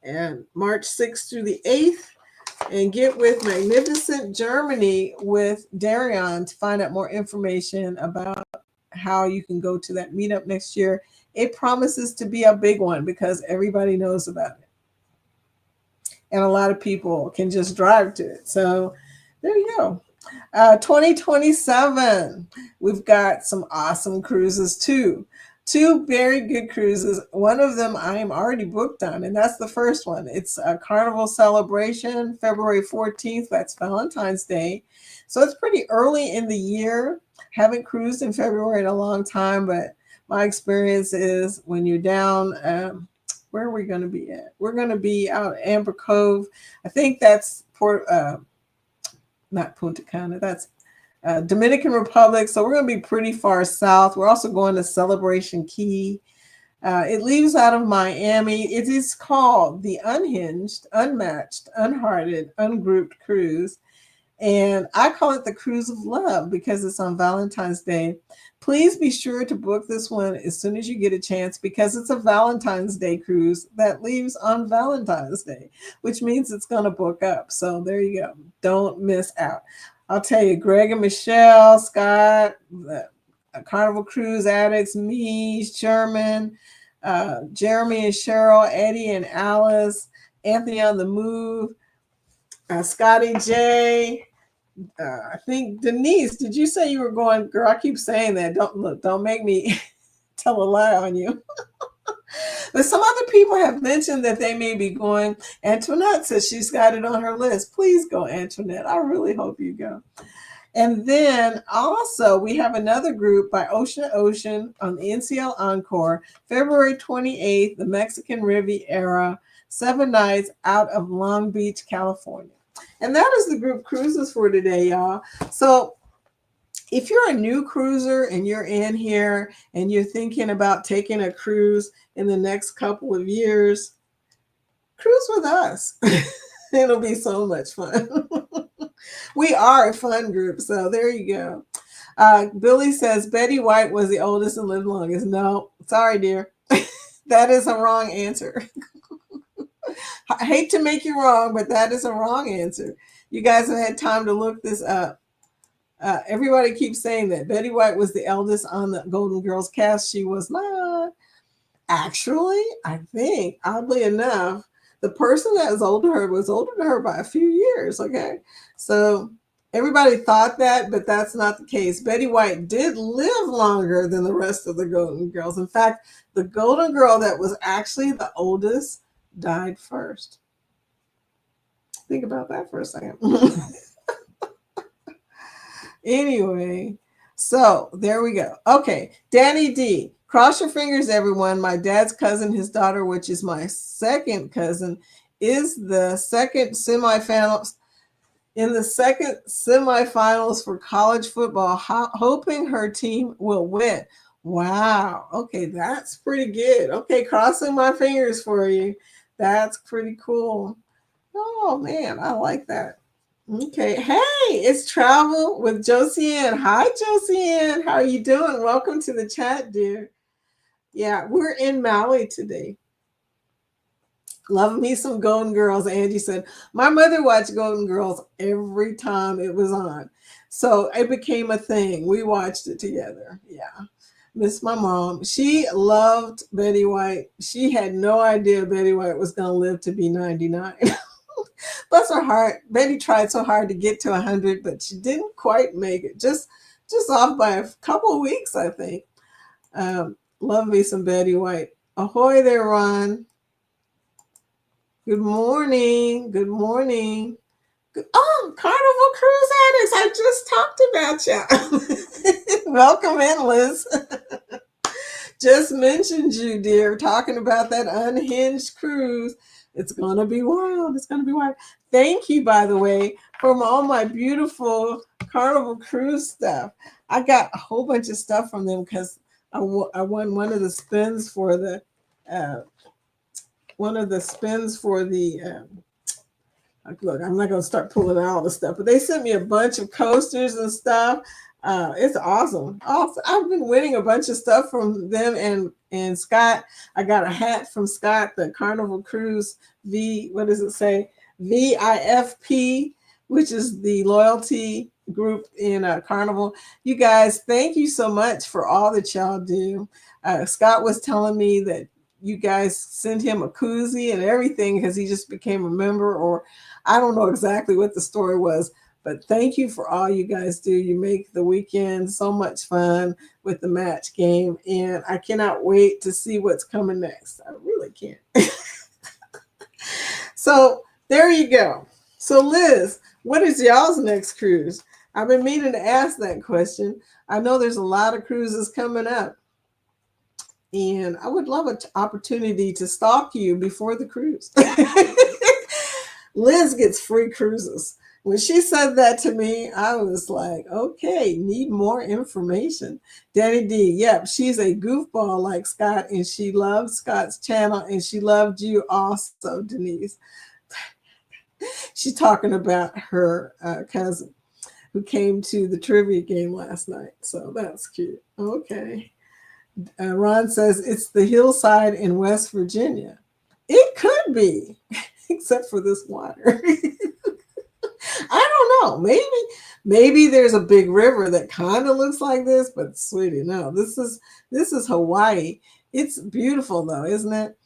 and March 6th through the 8th. And get with Magnificent Germany with Darion to find out more information about how you can go to that meetup next year. It promises to be a big one because everybody knows about it. And a lot of people can just drive to it. So there you go. 2027, we've got some awesome cruises too. 2 very good cruises. One of them I am already booked on, and that's the first one. It's a Carnival Celebration, February 14th. That's Valentine's Day. So it's pretty early in the year. Haven't cruised in February in a long time, but my experience is when you're down, where are we going to be at? We're going to be out at Amber Cove. I think that's not Punta Cana. That's Dominican Republic. So we're going to be pretty far south. We're also going to Celebration Key. It leaves out of Miami. It is called the Unhinged, Unmatched, Unhearted, Ungrouped Cruise. And I call it the Cruise of Love because it's on Valentine's Day. Please be sure to book this one as soon as you get a chance because it's a Valentine's Day cruise that leaves on Valentine's Day, which means it's going to book up. So there you go. Don't miss out. I'll tell you, Greg and Michelle, Scott, Carnival Cruise Addicts, me, Sherman, Jeremy and Cheryl, Eddie and Alice, Anthony on the Move, Scotty J, I think Denise, did you say you were going? Girl, I keep saying that. Don't make me tell a lie on you. But some other people have mentioned that they may be going. Antoinette says she's got it on her list. Please go, Antoinette. I really hope you go. And then also we have another group by Ocean to Ocean on the NCL Encore, February 28th, the Mexican Riviera, 7 nights out of Long Beach, California. And that is the group cruises for today, y'all. So if you're a new cruiser and you're in here and you're thinking about taking a cruise in the next couple of years, cruise with us. It'll be so much fun. We are a fun group, so there you go. Billy says Betty White was the oldest and lived longest. No, sorry, dear. That is a wrong answer. I hate to make you wrong, but that is a wrong answer. You guys have had time to look this up. Everybody keeps saying that Betty White was the eldest on the Golden Girls cast. She was not. Actually, I think, oddly enough, the person that was older to her by a few years. Okay. So everybody thought that, but that's not the case. Betty White did live longer than the rest of the Golden Girls. In fact, the Golden Girl that was actually the oldest died first. Think about that for a second. Anyway, so there we go. Okay, Danny D. Cross your fingers, everyone. My dad's cousin, his daughter, which is my second cousin, is the second semifinals in the second semifinals for college football, hoping her team will win. Wow. Okay, that's pretty good. Okay, crossing my fingers for you. That's pretty cool. Oh man, I like that. Okay. Hey, it's Travel with Josiane. Hi, Josiane. How are you doing? Welcome to the chat, dear. Yeah, we're in Maui today. Love me some Golden Girls. Angie said, my mother watched Golden Girls every time it was on. So it became a thing. We watched it together. Yeah. Miss my mom. She loved Betty White. She had no idea Betty White was going to live to be 99. Bless her heart. Betty tried so hard to get to 100, but she didn't quite make it. Just off by a couple of weeks, I think. Love me some Betty White. Ahoy there, Ron. Good morning. Good morning. Oh, Carnival Cruise Addicts. I just talked about you. Welcome in, Liz. Just mentioned you, dear, talking about that unhinged cruise. It's going to be wild. It's going to be wild. Thank you, by the way, for all my beautiful Carnival Cruise stuff. I got a whole bunch of stuff from them because I won one of the spins for the look, I'm not going to start pulling out all the stuff, but they sent me a bunch of coasters and stuff. It's awesome. Also, I've been winning a bunch of stuff from them and Scott. I got a hat from Scott, the Carnival Cruise what does it say? VIFP, which is the loyalty group in Carnival. You guys, thank you so much for all that y'all do. Scott was telling me that you guys sent him a koozie and everything because he just became a member, or I don't know exactly what the story was, but thank you for all you guys do. You make the weekend so much fun with the match game, and I cannot wait to see what's coming next. I really can't. So there you go. So Liz, what is y'all's next cruise? I've been meaning to ask that question. I know there's a lot of cruises coming up, and I would love an opportunity to stalk you before the cruise. Liz gets free cruises. When she said that to me, I was like, okay, need more information. Danny D, yep, she's a goofball like Scott, and she loved Scott's channel, and she loved you also, Denise. She's talking about her cousin who came to the trivia game last night. So that's cute. Okay. Ron says it's the hillside in West Virginia. It could be, except for this water. I don't know. Maybe there's a big river that kind of looks like this, but sweetie, no. This is Hawaii. It's beautiful though, isn't it?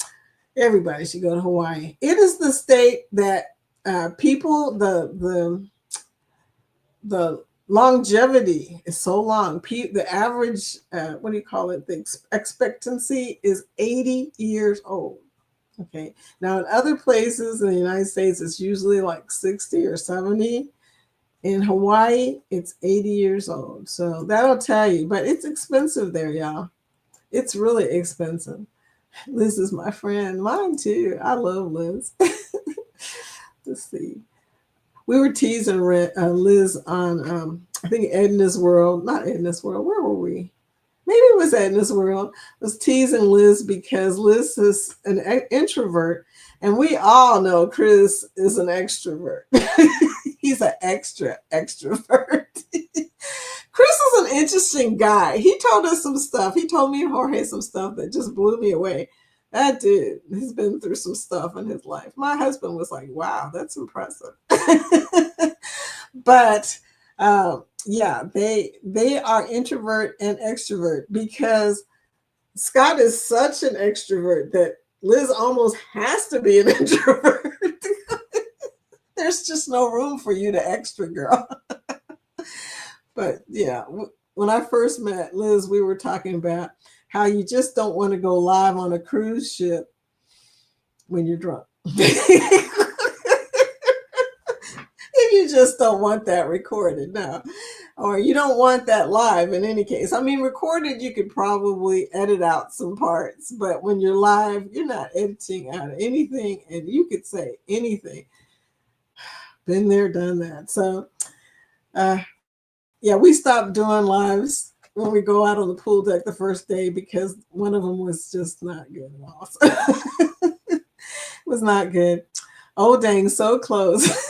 Everybody should go to Hawaii. It is the state that people the longevity is so long. The average, what do you call it? The expectancy is 80 years old. Okay. Now, in other places in the United States, it's usually like 60 or 70. In Hawaii, it's 80 years old. So that'll tell you, but it's expensive there, y'all. It's really expensive. Liz is my friend. Mine too. I love Liz. Let's see. We were teasing Liz on, I think, Edna's World. Not Edna's World. Where were we? Maybe it was Edna's World. I was teasing Liz because Liz is an introvert, and we all know Chris is an extrovert. He's an extrovert. Chris is an interesting guy. He told us some stuff. He told me and Jorge some stuff that just blew me away. That dude, he's been through some stuff in his life. My husband was like, wow, that's impressive. But yeah, they are introvert and extrovert because Scott is such an extrovert that Liz almost has to be an introvert. There's just no room for you to extra, girl. But yeah, when I first met Liz, we were talking about how you just don't want to go live on a cruise ship when you're drunk. You just don't want that recorded now, or you don't want that live in any case. I mean, recorded, you could probably edit out some parts, but when you're live, you're not editing out anything, and you could say anything. Been there, done that. So, yeah, we stopped doing lives when we go out on the pool deck the first day because one of them was just not good at all. So it was not good. Oh, dang, so close.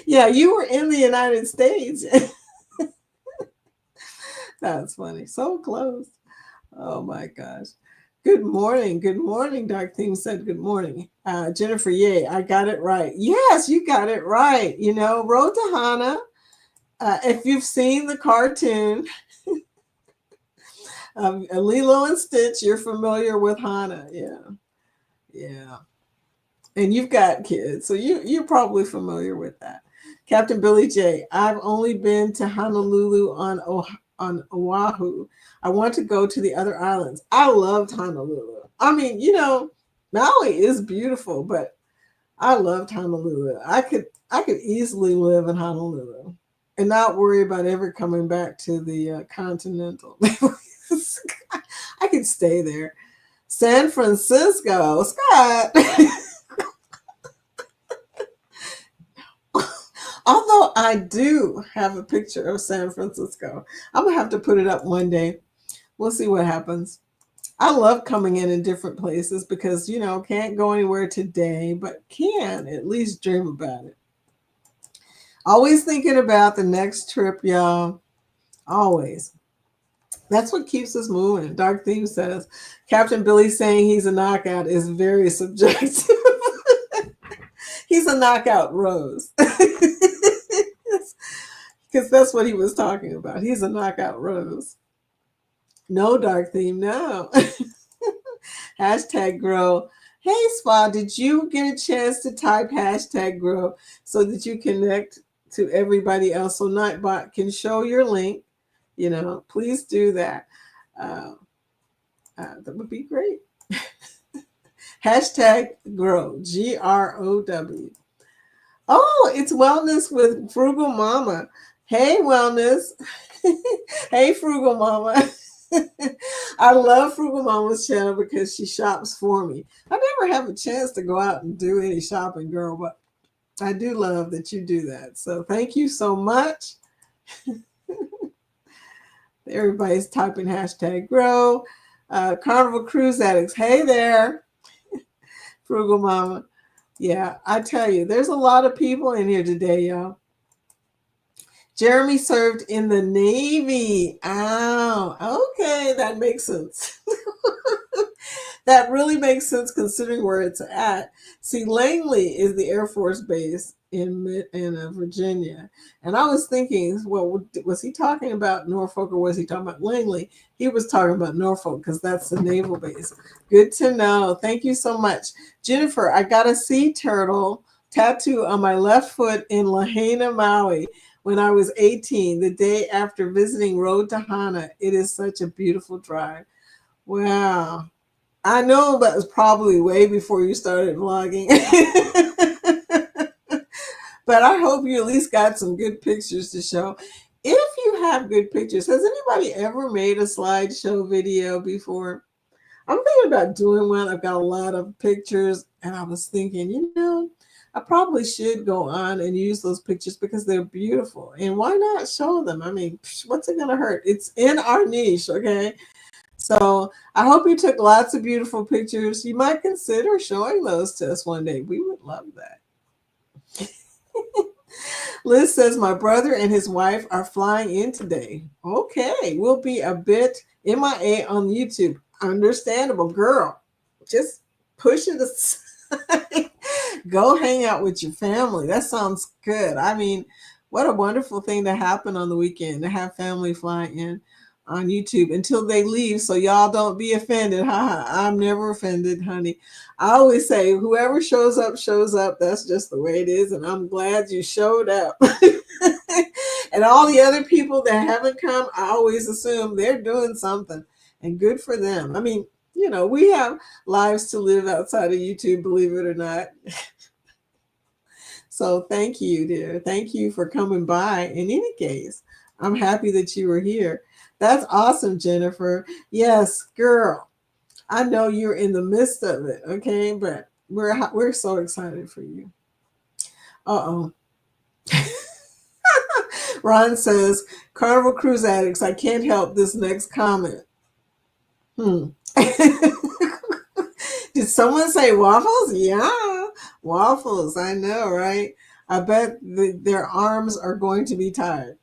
Yeah, you were in the United States. That's funny. So close. Oh my gosh. Good morning. Good morning. Dark Theme said good morning. Jennifer, yay, I got it right. Yes, you got it right. You know, Road to Hana. If you've seen the cartoon, Lilo and Stitch, you're familiar with Hana. Yeah. Yeah. And you've got kids, so you're probably familiar with that. Captain Billy J, I've only been to Honolulu on Oahu. I want to go to the other islands. I loved Honolulu. I mean, you know, Maui is beautiful, but I loved Honolulu. I could easily live in Honolulu and not worry about ever coming back to the Continental. I could stay there. San Francisco, Scott. Although I do have a picture of San Francisco. I'm going to have to put it up one day. We'll see what happens. I love coming in different places because, you know, can't go anywhere today, but can at least dream about it. Always thinking about the next trip, y'all. Always. That's what keeps us moving. Dark Theme says, Captain Billy saying he's a knockout is very subjective. He's a knockout rose. Because that's what he was talking about. He's a knockout rose. No, Dark Theme, no. Hashtag grow. Hey, Spa, did you get a chance to type hashtag grow so that you connect to everybody else so Nightbot can show your link? You know, please do that. That would be great. Hashtag grow, GROW. Oh, it's Wellness with Frugal Mama. Hey, Wellness. Hey, Frugal Mama. I love Frugal Mama's channel because she shops for me. I never have a chance to go out and do any shopping, girl, but I do love that you do that. So thank you so much. Everybody's typing hashtag grow. Carnival Cruise Addicts. Hey there, Frugal Mama. Yeah, I tell you, there's a lot of people in here today, y'all. Jeremy served in the Navy. Oh, okay, that makes sense. That really makes sense considering where it's at. See, Langley is the Air Force base in Virginia. And I was thinking, well, was he talking about Norfolk or was he talking about Langley? He was talking about Norfolk because that's the naval base. Good to know. Thank you so much. Jennifer, I got a sea turtle tattoo on my left foot in Lahaina, Maui, when I was 18, the day after visiting Road to Hana. It is such a beautiful drive. Wow. I know that was probably way before you started vlogging. But I hope you at least got some good pictures to show. If you have good pictures, has anybody ever made a slideshow video before? I'm thinking about doing one. I've got a lot of pictures, and I was thinking, I probably should go on and use those pictures because they're beautiful. And why not show them? I mean, what's it going to hurt? It's in our niche, okay? So I hope you took lots of beautiful pictures. You might consider showing those to us one day. We would love that. Liz says, my brother and his wife are flying in today. Okay, we'll be a bit MIA on YouTube. Understandable, girl. Just push it aside. Go hang out with your family. That sounds good. I mean, what a wonderful thing to happen on the weekend, to have family fly in on YouTube until they leave, so y'all don't be offended. I'm never offended, honey. I always say whoever shows up shows up. That's just the way it is, and I'm glad you showed up. And all the other people that haven't come, I always assume they're doing something, and good for them. I mean, we have lives to live outside of YouTube, believe it or not. So thank you, dear. Thank you for coming by. In any case, I'm happy that you were here. That's awesome, Jennifer. Yes, girl. I know you're in the midst of it, okay? But we're so excited for you. Uh-oh. Ron says, Carnival Cruise Addicts, I can't help this next comment. Did someone say waffles? Yeah, waffles. I know, right? I bet their arms are going to be tired.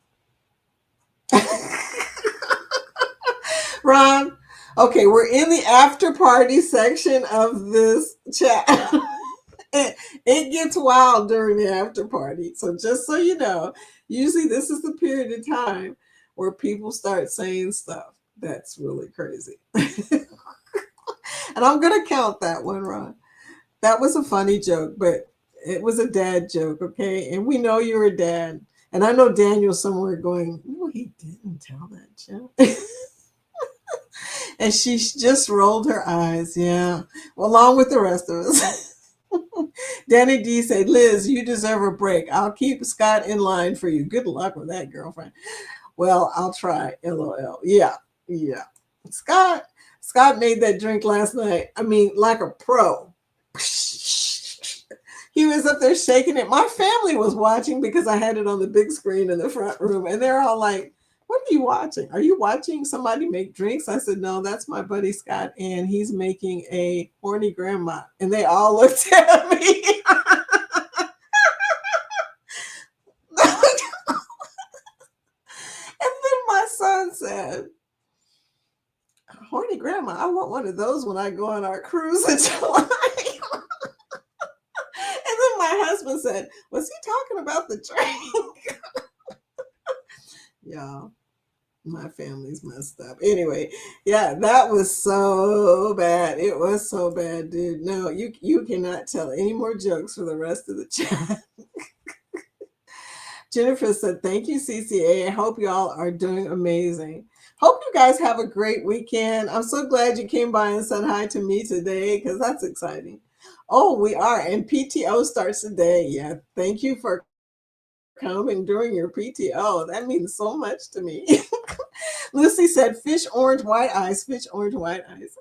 Ron, okay, we're in the after party section of this chat. It gets wild during the after party. So just so you know, usually this is the period of time where people start saying stuff that's really crazy. And I'm going to count that one, Ron. That was a funny joke, but it was a dad joke, okay? And we know you're a dad. And I know Daniel's somewhere going, no, he didn't tell that joke. And she just rolled her eyes, yeah, well, along with the rest of us. Danny D said, Liz, you deserve a break. I'll keep Scott in line for you. Good luck with that, girlfriend. Well, I'll try, LOL. Yeah. Scott made that drink last night. I mean, like a pro. He was up there shaking it. My family was watching because I had it on the big screen in the front room. And they're all like, what are you watching? Are you watching somebody make drinks? I said, no, that's my buddy Scott. And he's making a horny grandma. And they all looked at me. And then my son said, horny grandma, I want one of those when I go on our cruise in July. And then my husband said, was he talking about the drink? Y'all, my family's messed up. Anyway, yeah, that was so bad. It was so bad, dude. No, you cannot tell any more jokes for the rest of the chat. Jennifer said, thank you, CCA. I hope y'all are doing amazing. Hope you guys have a great weekend. I'm so glad you came by and said hi to me today because that's exciting. Oh, we are. And PTO starts today. Yeah. Thank you for coming during your PTO. That means so much to me. Lucy said, fish, orange, white eyes. Fish, orange, white eyes.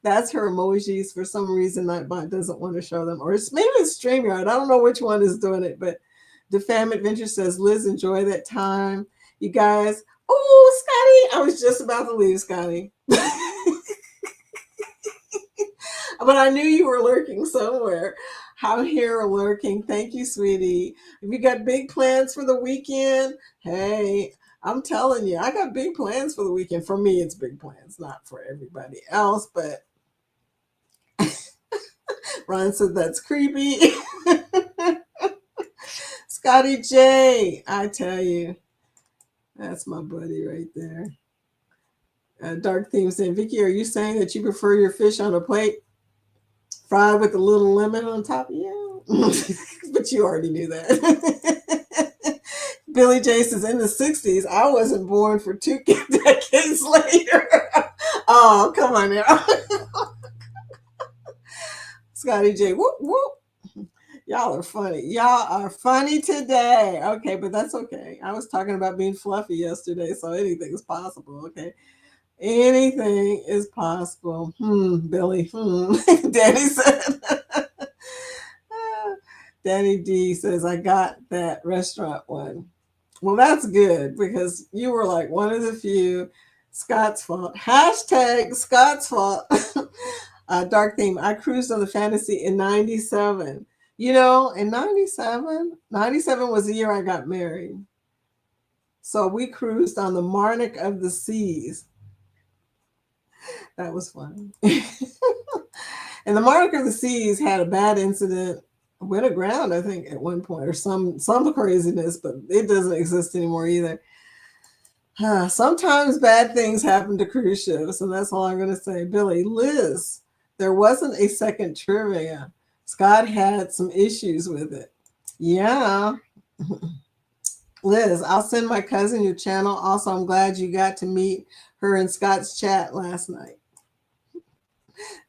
That's her emojis. For some reason, Nightbot doesn't want to show them. Or maybe it's StreamYard. I don't know which one is doing it. But DeFam Adventure says, Liz, enjoy that time. You guys. Oh, Scotty. I was just about to leave, Scotty. But I knew you were lurking somewhere. I'm here lurking. Thank you, sweetie. If you got big plans for the weekend, hey, I'm telling you, I got big plans for the weekend. For me, it's big plans, not for everybody else. But Ron said that's creepy. Scotty J, I tell you, that's my buddy right there. Dark Theme saying, Vicky, are you saying that you prefer your fish on a plate? Fried with a little lemon on top. Yeah. But you already knew that. Billy J says, in the 60s, I wasn't born for two decades later. Oh, come on now. Scotty J, whoop, whoop. Y'all are funny. Y'all are funny today. Okay, but that's okay. I was talking about being fluffy yesterday, so anything is possible. Okay. Anything is possible. Billy. Danny said. Danny D says, I got that restaurant one. Well, that's good because you were like one of the few. Scott's fault. Hashtag Scott's fault. Dark theme. I cruised on the Fantasy in 97. You know, in 97 was the year I got married. So we cruised on the Monarch of the Seas. That was fun. And the Monarch of the Seas had a bad incident, went aground, I think, at one point, or some craziness, but it doesn't exist anymore either. Sometimes bad things happen to cruise ships, and that's all I'm going to say. Billy, Liz, there wasn't a second trivia. Scott had some issues with it. Yeah. Liz, I'll send my cousin your channel. Also, I'm glad you got to meet her in Scott's chat last night.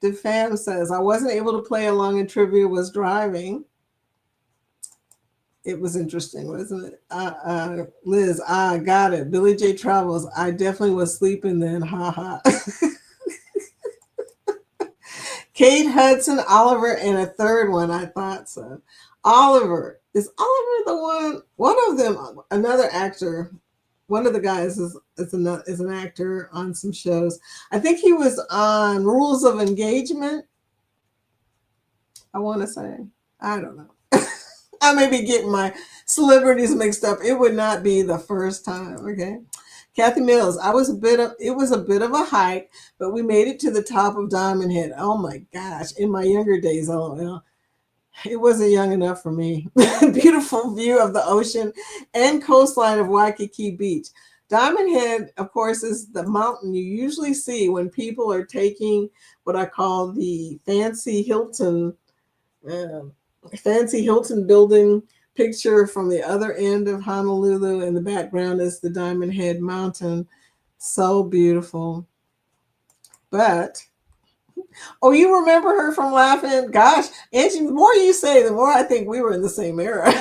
The fam says, I wasn't able to play along in trivia, was driving. It was interesting, wasn't it? Liz, I got it. Billy J Travels, I definitely was sleeping then. Ha ha. Kate Hudson, Oliver, and a third one. I thought so. Oliver. Is Oliver the one of them, another actor, one of the guys is an actor on some shows. I think he was on Rules of Engagement. I want to say. I don't know. I may be getting my celebrities mixed up. It would not be the first time. Okay. Kathy Mills, it was a bit of a hike, but we made it to the top of Diamond Head. Oh my gosh. In my younger days, it wasn't young enough for me. Beautiful view of the ocean and coastline of Waikiki Beach. Diamond Head, of course, is the mountain you usually see when people are taking what I call the fancy Hilton building picture from the other end of Honolulu. In the background is the Diamond Head Mountain. So beautiful. But oh, you remember her from Laughing? Gosh, Angie, the more you say, the more I think we were in the same era.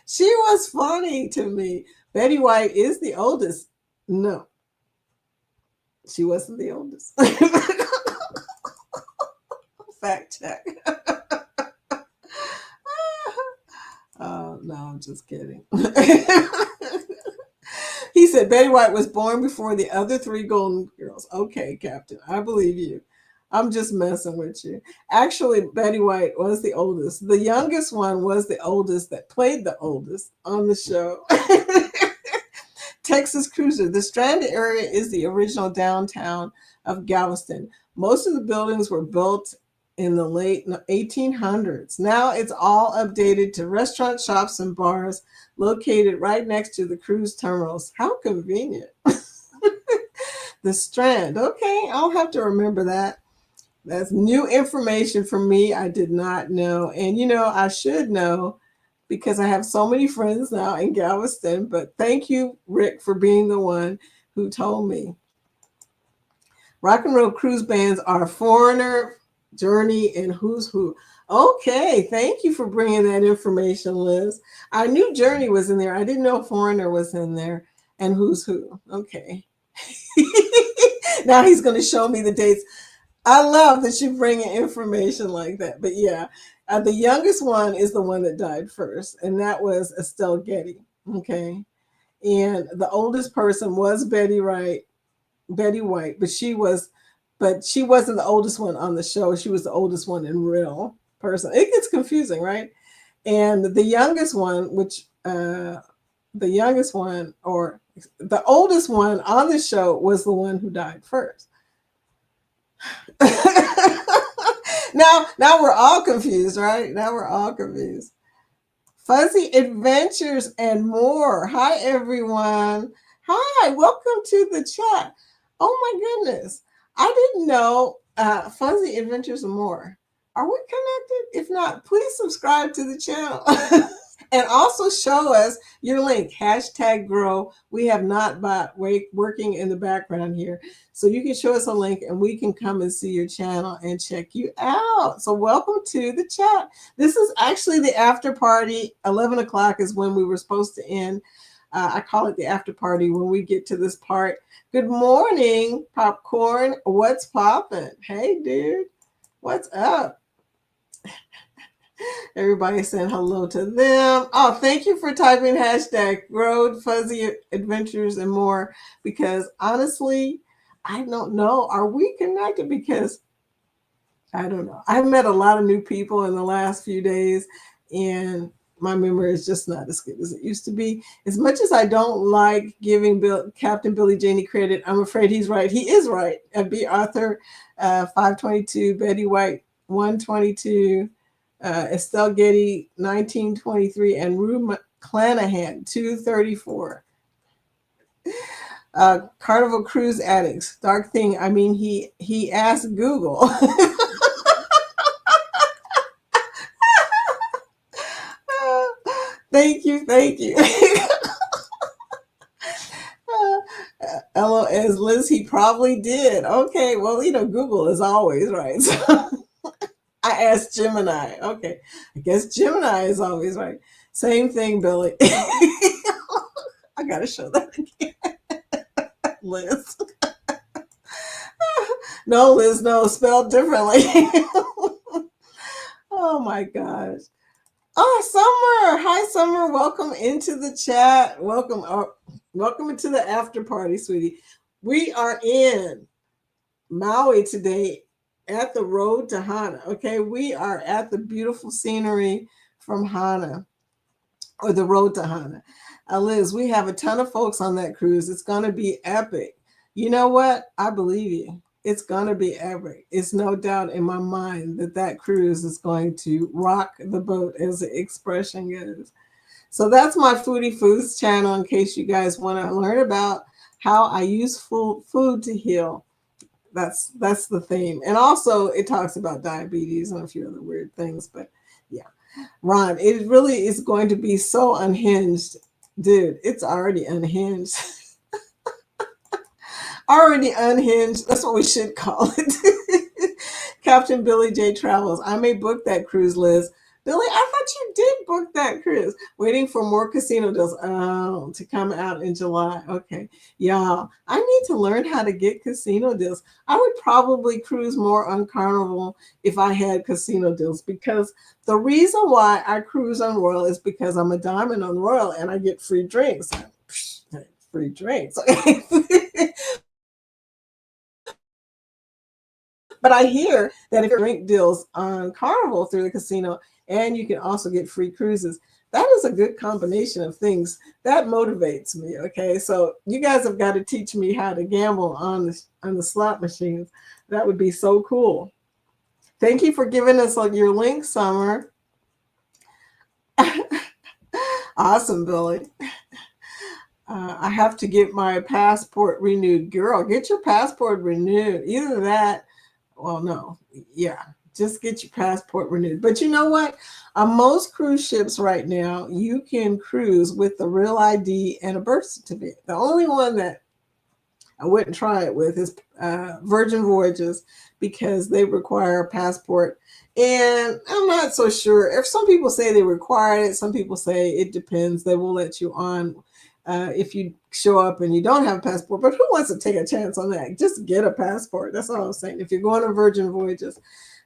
She was funny to me. Betty White is the oldest. No, she wasn't the oldest. Fact check. Oh, no, I'm just kidding. He said Betty White was born before the other three Golden Girls. Okay, Captain, I believe you. I'm just messing with you. Actually, Betty White was the oldest. The youngest one was the oldest that played the oldest on the show. Texas Cruiser. The Strand area is the original downtown of Galveston. Most of the buildings were built in the late 1800s. Now it's all updated to restaurants, shops, and bars located right next to the cruise terminals. How convenient. The Strand. Okay, I'll have to remember that. That's new information for me. I did not know. And I should know because I have so many friends now in Galveston. But thank you, Rick, for being the one who told me. Rock and roll cruise bands are Foreigner, Journey, and Who's Who. Okay, thank you for bringing that information, Liz. I knew Journey was in there. I didn't know Foreigner was in there and Who's Who. Okay. Now he's going to show me the dates. I love that you bring in information like that. But yeah, the youngest one is the one that died first, and that was Estelle Getty. Okay. And the oldest person was Betty White, but she wasn't the oldest one on the show. She was the oldest one in real person. It gets confusing, right? And the youngest one, or the oldest one on the show was the one who died first. Now we're all confused, right? Now we're all confused. Fuzzy Adventures and more. Hi, everyone. Hi, welcome to the chat. Oh my goodness. I didn't know Fuzzy Adventures and More. Are we connected? If not, please subscribe to the channel. And also show us your link, hashtag grow. We have not bought working in the background here. So you can show us a link and we can come and see your channel and check you out. So welcome to the chat. This is actually the after party. 11 o'clock is when we were supposed to end. I call it the after party when we get to this part. Good morning, Popcorn. What's poppin'? Hey, dude. What's up? Everybody saying hello to them. Oh, thank you for typing hashtag Road Fuzzy Adventures and More. Because honestly, I don't know. Are we connected? Because I don't know. I've met a lot of new people in the last few days, and my memory is just not as good as it used to be. As much as I don't like giving Captain Billy Janey credit, I'm afraid he's right. He is right. B. Arthur, 522, Betty White, 122. Estelle Getty, 1923, and Rue McClanahan, 234. Carnival Cruise Addicts, Dark Thing. I mean, he asked Google. Thank you, thank you. LOS Liz, he probably did. Okay, well, Google is always right. So I asked Gemini. Okay, I guess Gemini is always right. Same thing, Billy. I gotta show that again. Liz. No, Liz, no, spelled differently. Oh my gosh. Oh, Summer. Hi, Summer. Welcome into the chat. Welcome into the after party, sweetie. We are in Maui today at the road to Hana. Okay, we are at the beautiful scenery from Hana, or the road to Hana. Liz, we have a ton of folks on that cruise. It's going to be epic. You know what? I believe you. It's going to be epic. It's no doubt in my mind that cruise is going to rock the boat, as the expression goes. So that's my Foodie Foods channel in case you guys want to learn about how I use food to heal. That's the theme. And also it talks about diabetes and a few other weird things. But yeah, Ron, it really is going to be so unhinged. Dude, it's already unhinged. Already unhinged. That's what we should call it. Captain Billy J Travels. I may book that cruise, Liz. Billy, I thought you did book that cruise. Waiting for more casino deals to come out in July. Okay. Y'all, I need to learn how to get casino deals. I would probably cruise more on Carnival if I had casino deals, because the reason why I cruise on Royal is because I'm a diamond on Royal and I get free drinks. Free drinks. But I hear that if you drink deals on Carnival through the casino, and you can also get free cruises, that is a good combination of things. That motivates me. Okay, so you guys have got to teach me how to gamble on the slot machines. That would be so cool. Thank you for giving us your link, Summer. Awesome, Billy. I have to get my passport renewed. Girl, get your passport renewed. Either that, well, no, yeah, just get your passport renewed. But you know what? On most cruise ships right now, you can cruise with the real ID and a birth certificate. The only one that I wouldn't try it with is Virgin Voyages, because they require a passport. And I'm not so sure. If some people say they require it, some people say it depends. They will let you on if you show up and you don't have a passport. But who wants to take a chance on that? Just get a passport. That's all I'm saying. If you're going on Virgin Voyages.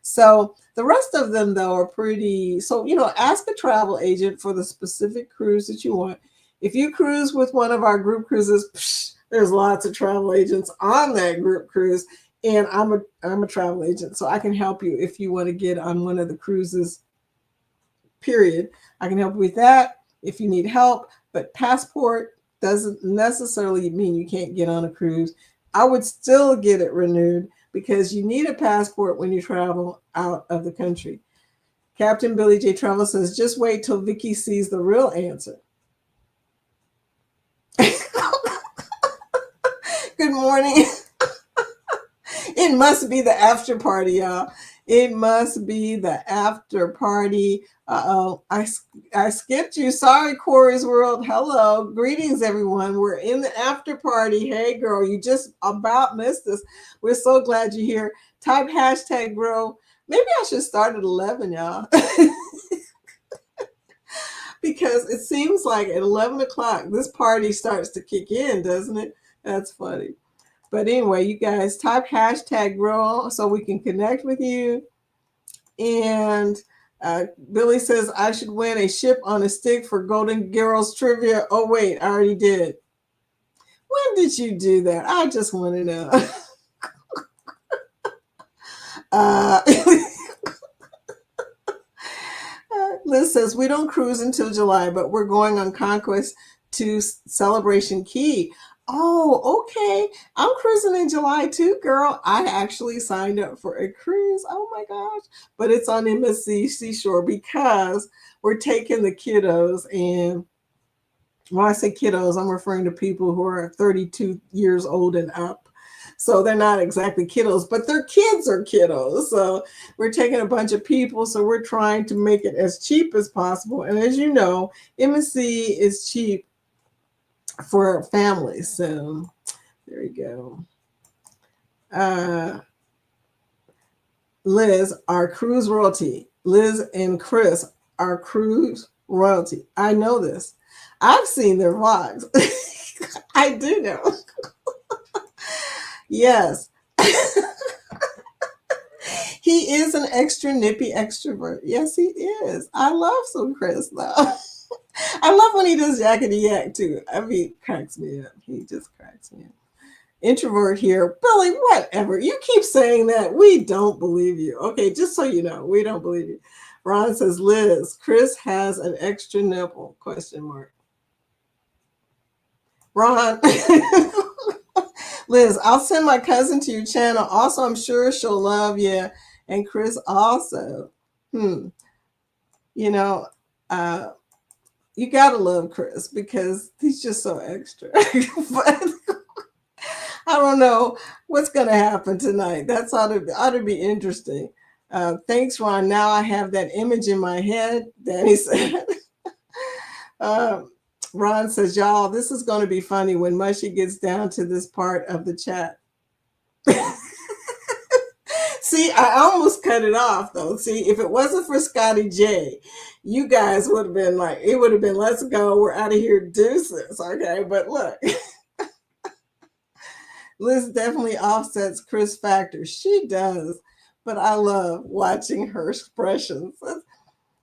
So the rest of them, though, are pretty. So, ask a travel agent for the specific cruise that you want. If you cruise with one of our group cruises, there's lots of travel agents on that group cruise. And I'm a travel agent, so I can help you if you want to get on one of the cruises, period. I can help you with that if you need help. But passport doesn't necessarily mean you can't get on a cruise. I would still get it renewed, because you need a passport when you travel out of the country. Captain Billy J. Travel says, just wait till Vicky sees the real answer. Good morning. It must be the after party, y'all. It must be the after party. Uh-oh. I skipped you. Sorry, Corey's World. Hello. Greetings, everyone. We're in the after party. Hey, girl, you just about missed us. We're so glad you're here. Type hashtag grow. Maybe I should start at 11, y'all. Because it seems like at 11 o'clock, this party starts to kick in, doesn't it? That's funny. But anyway, you guys type hashtag grow so we can connect with you. And Billy says, I should win a ship on a stick for Golden Girls trivia. Oh, wait, I already did. When did you do that? I just want to know. uh, Liz says, we don't cruise until July, but we're going on Conquest to Celebration Key. Oh, okay. I'm cruising in July too, girl. I actually signed up for a cruise. Oh my gosh. But it's on MSC Seashore because we're taking the kiddos. And when I say kiddos, I'm referring to people who are 32 years old and up. So they're not exactly kiddos, but their kids are kiddos. So we're taking a bunch of people. So we're trying to make it as cheap as possible. And as you know, MSC is cheap for families. So there you go. Liz, our cruise royalty. Liz and Chris, our cruise royalty. I know this. I've seen their vlogs. I do know. Yes. He is an extra nippy extrovert. Yes, he is. I love some Chris, though. I love when he does yakety yak, too. I mean, cracks me up. He just cracks me up. Introvert here. Billy, whatever. You keep saying that. We don't believe you. Okay, just so you know, we don't believe you. Ron says, Liz, Chris has an extra nipple, question mark. Ron. Liz, I'll send my cousin to your channel. Also, I'm sure she'll love you. And Chris also. You know, you got to love Chris because he's just so extra. But I don't know what's going to happen tonight. That's ought to be interesting. Thanks, Ron. Now I have that image in my head. Danny said. Ron says, y'all, this is going to be funny when Mushy gets down to this part of the chat. See, I almost cut it off, though. See, if it wasn't for Scotty J, you guys would have been like, it would have been, let's go. We're out of here, deuces. Okay, but look. Liz definitely offsets Chris Factor. She does, but I love watching her expressions.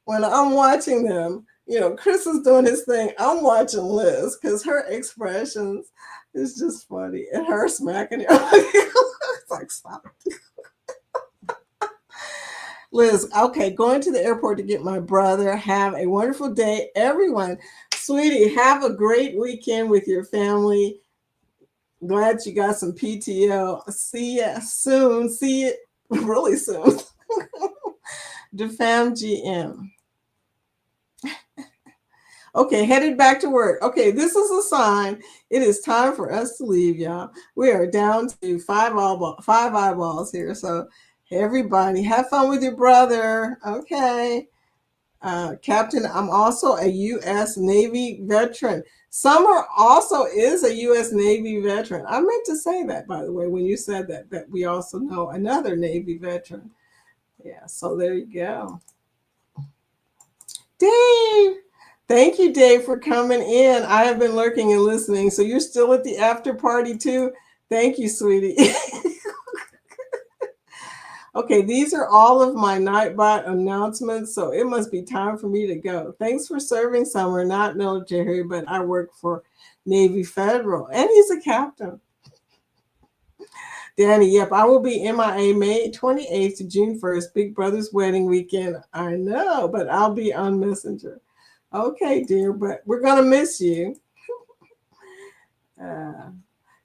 When I'm watching them, you know, Chris is doing his thing. I'm watching Liz because her expressions is just funny. And her smacking it. It's like, stop. Liz, okay, going to the airport to get my brother. Have a wonderful day, everyone. Sweetie, have a great weekend with your family. Glad you got some PTO. See ya soon. See it really soon. DeFam GM. Okay, headed back to work. Okay, this is a sign. It is time for us to leave, y'all. We are down to five eyeballs here. So everybody, have fun with your brother. Okay. Captain, I'm also a U.S. Navy veteran. Summer also is a U.S. Navy veteran. I meant to say that, by the way, when you said that we also know another Navy veteran. Yeah, so there you go. Dave. Thank you, Dave, for coming in. I have been lurking and listening. So you're still at the after party too? Thank you, sweetie. Okay, these are all of my Nightbot announcements, so it must be time for me to go. Thanks for serving, Summer, not military, but I work for Navy Federal, and he's a captain. Danny, yep, I will be MIA May 28th to June 1st, Big Brother's wedding weekend. I know, but I'll be on Messenger. Okay, dear, but we're going to miss you.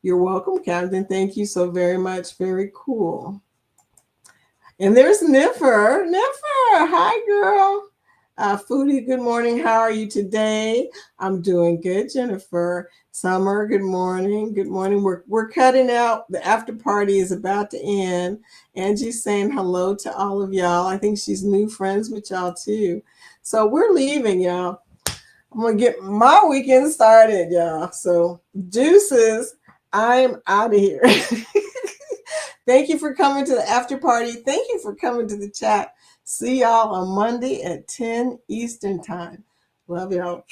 You're welcome, Captain. Thank you so very much. Very cool. And there's Niffer. Niffer, hi, girl. Foodie, good morning. How are you today? I'm doing good, Jennifer. Summer, good morning. Good morning. We're cutting out. The after party is about to end. Angie's saying hello to all of y'all. I think she's new friends with y'all too. So we're leaving, y'all. I'm gonna get my weekend started, y'all. So deuces. I'm out of here. Thank you for coming to the after party. Thank you for coming to the chat. See y'all on Monday at 10 Eastern Time. Love y'all.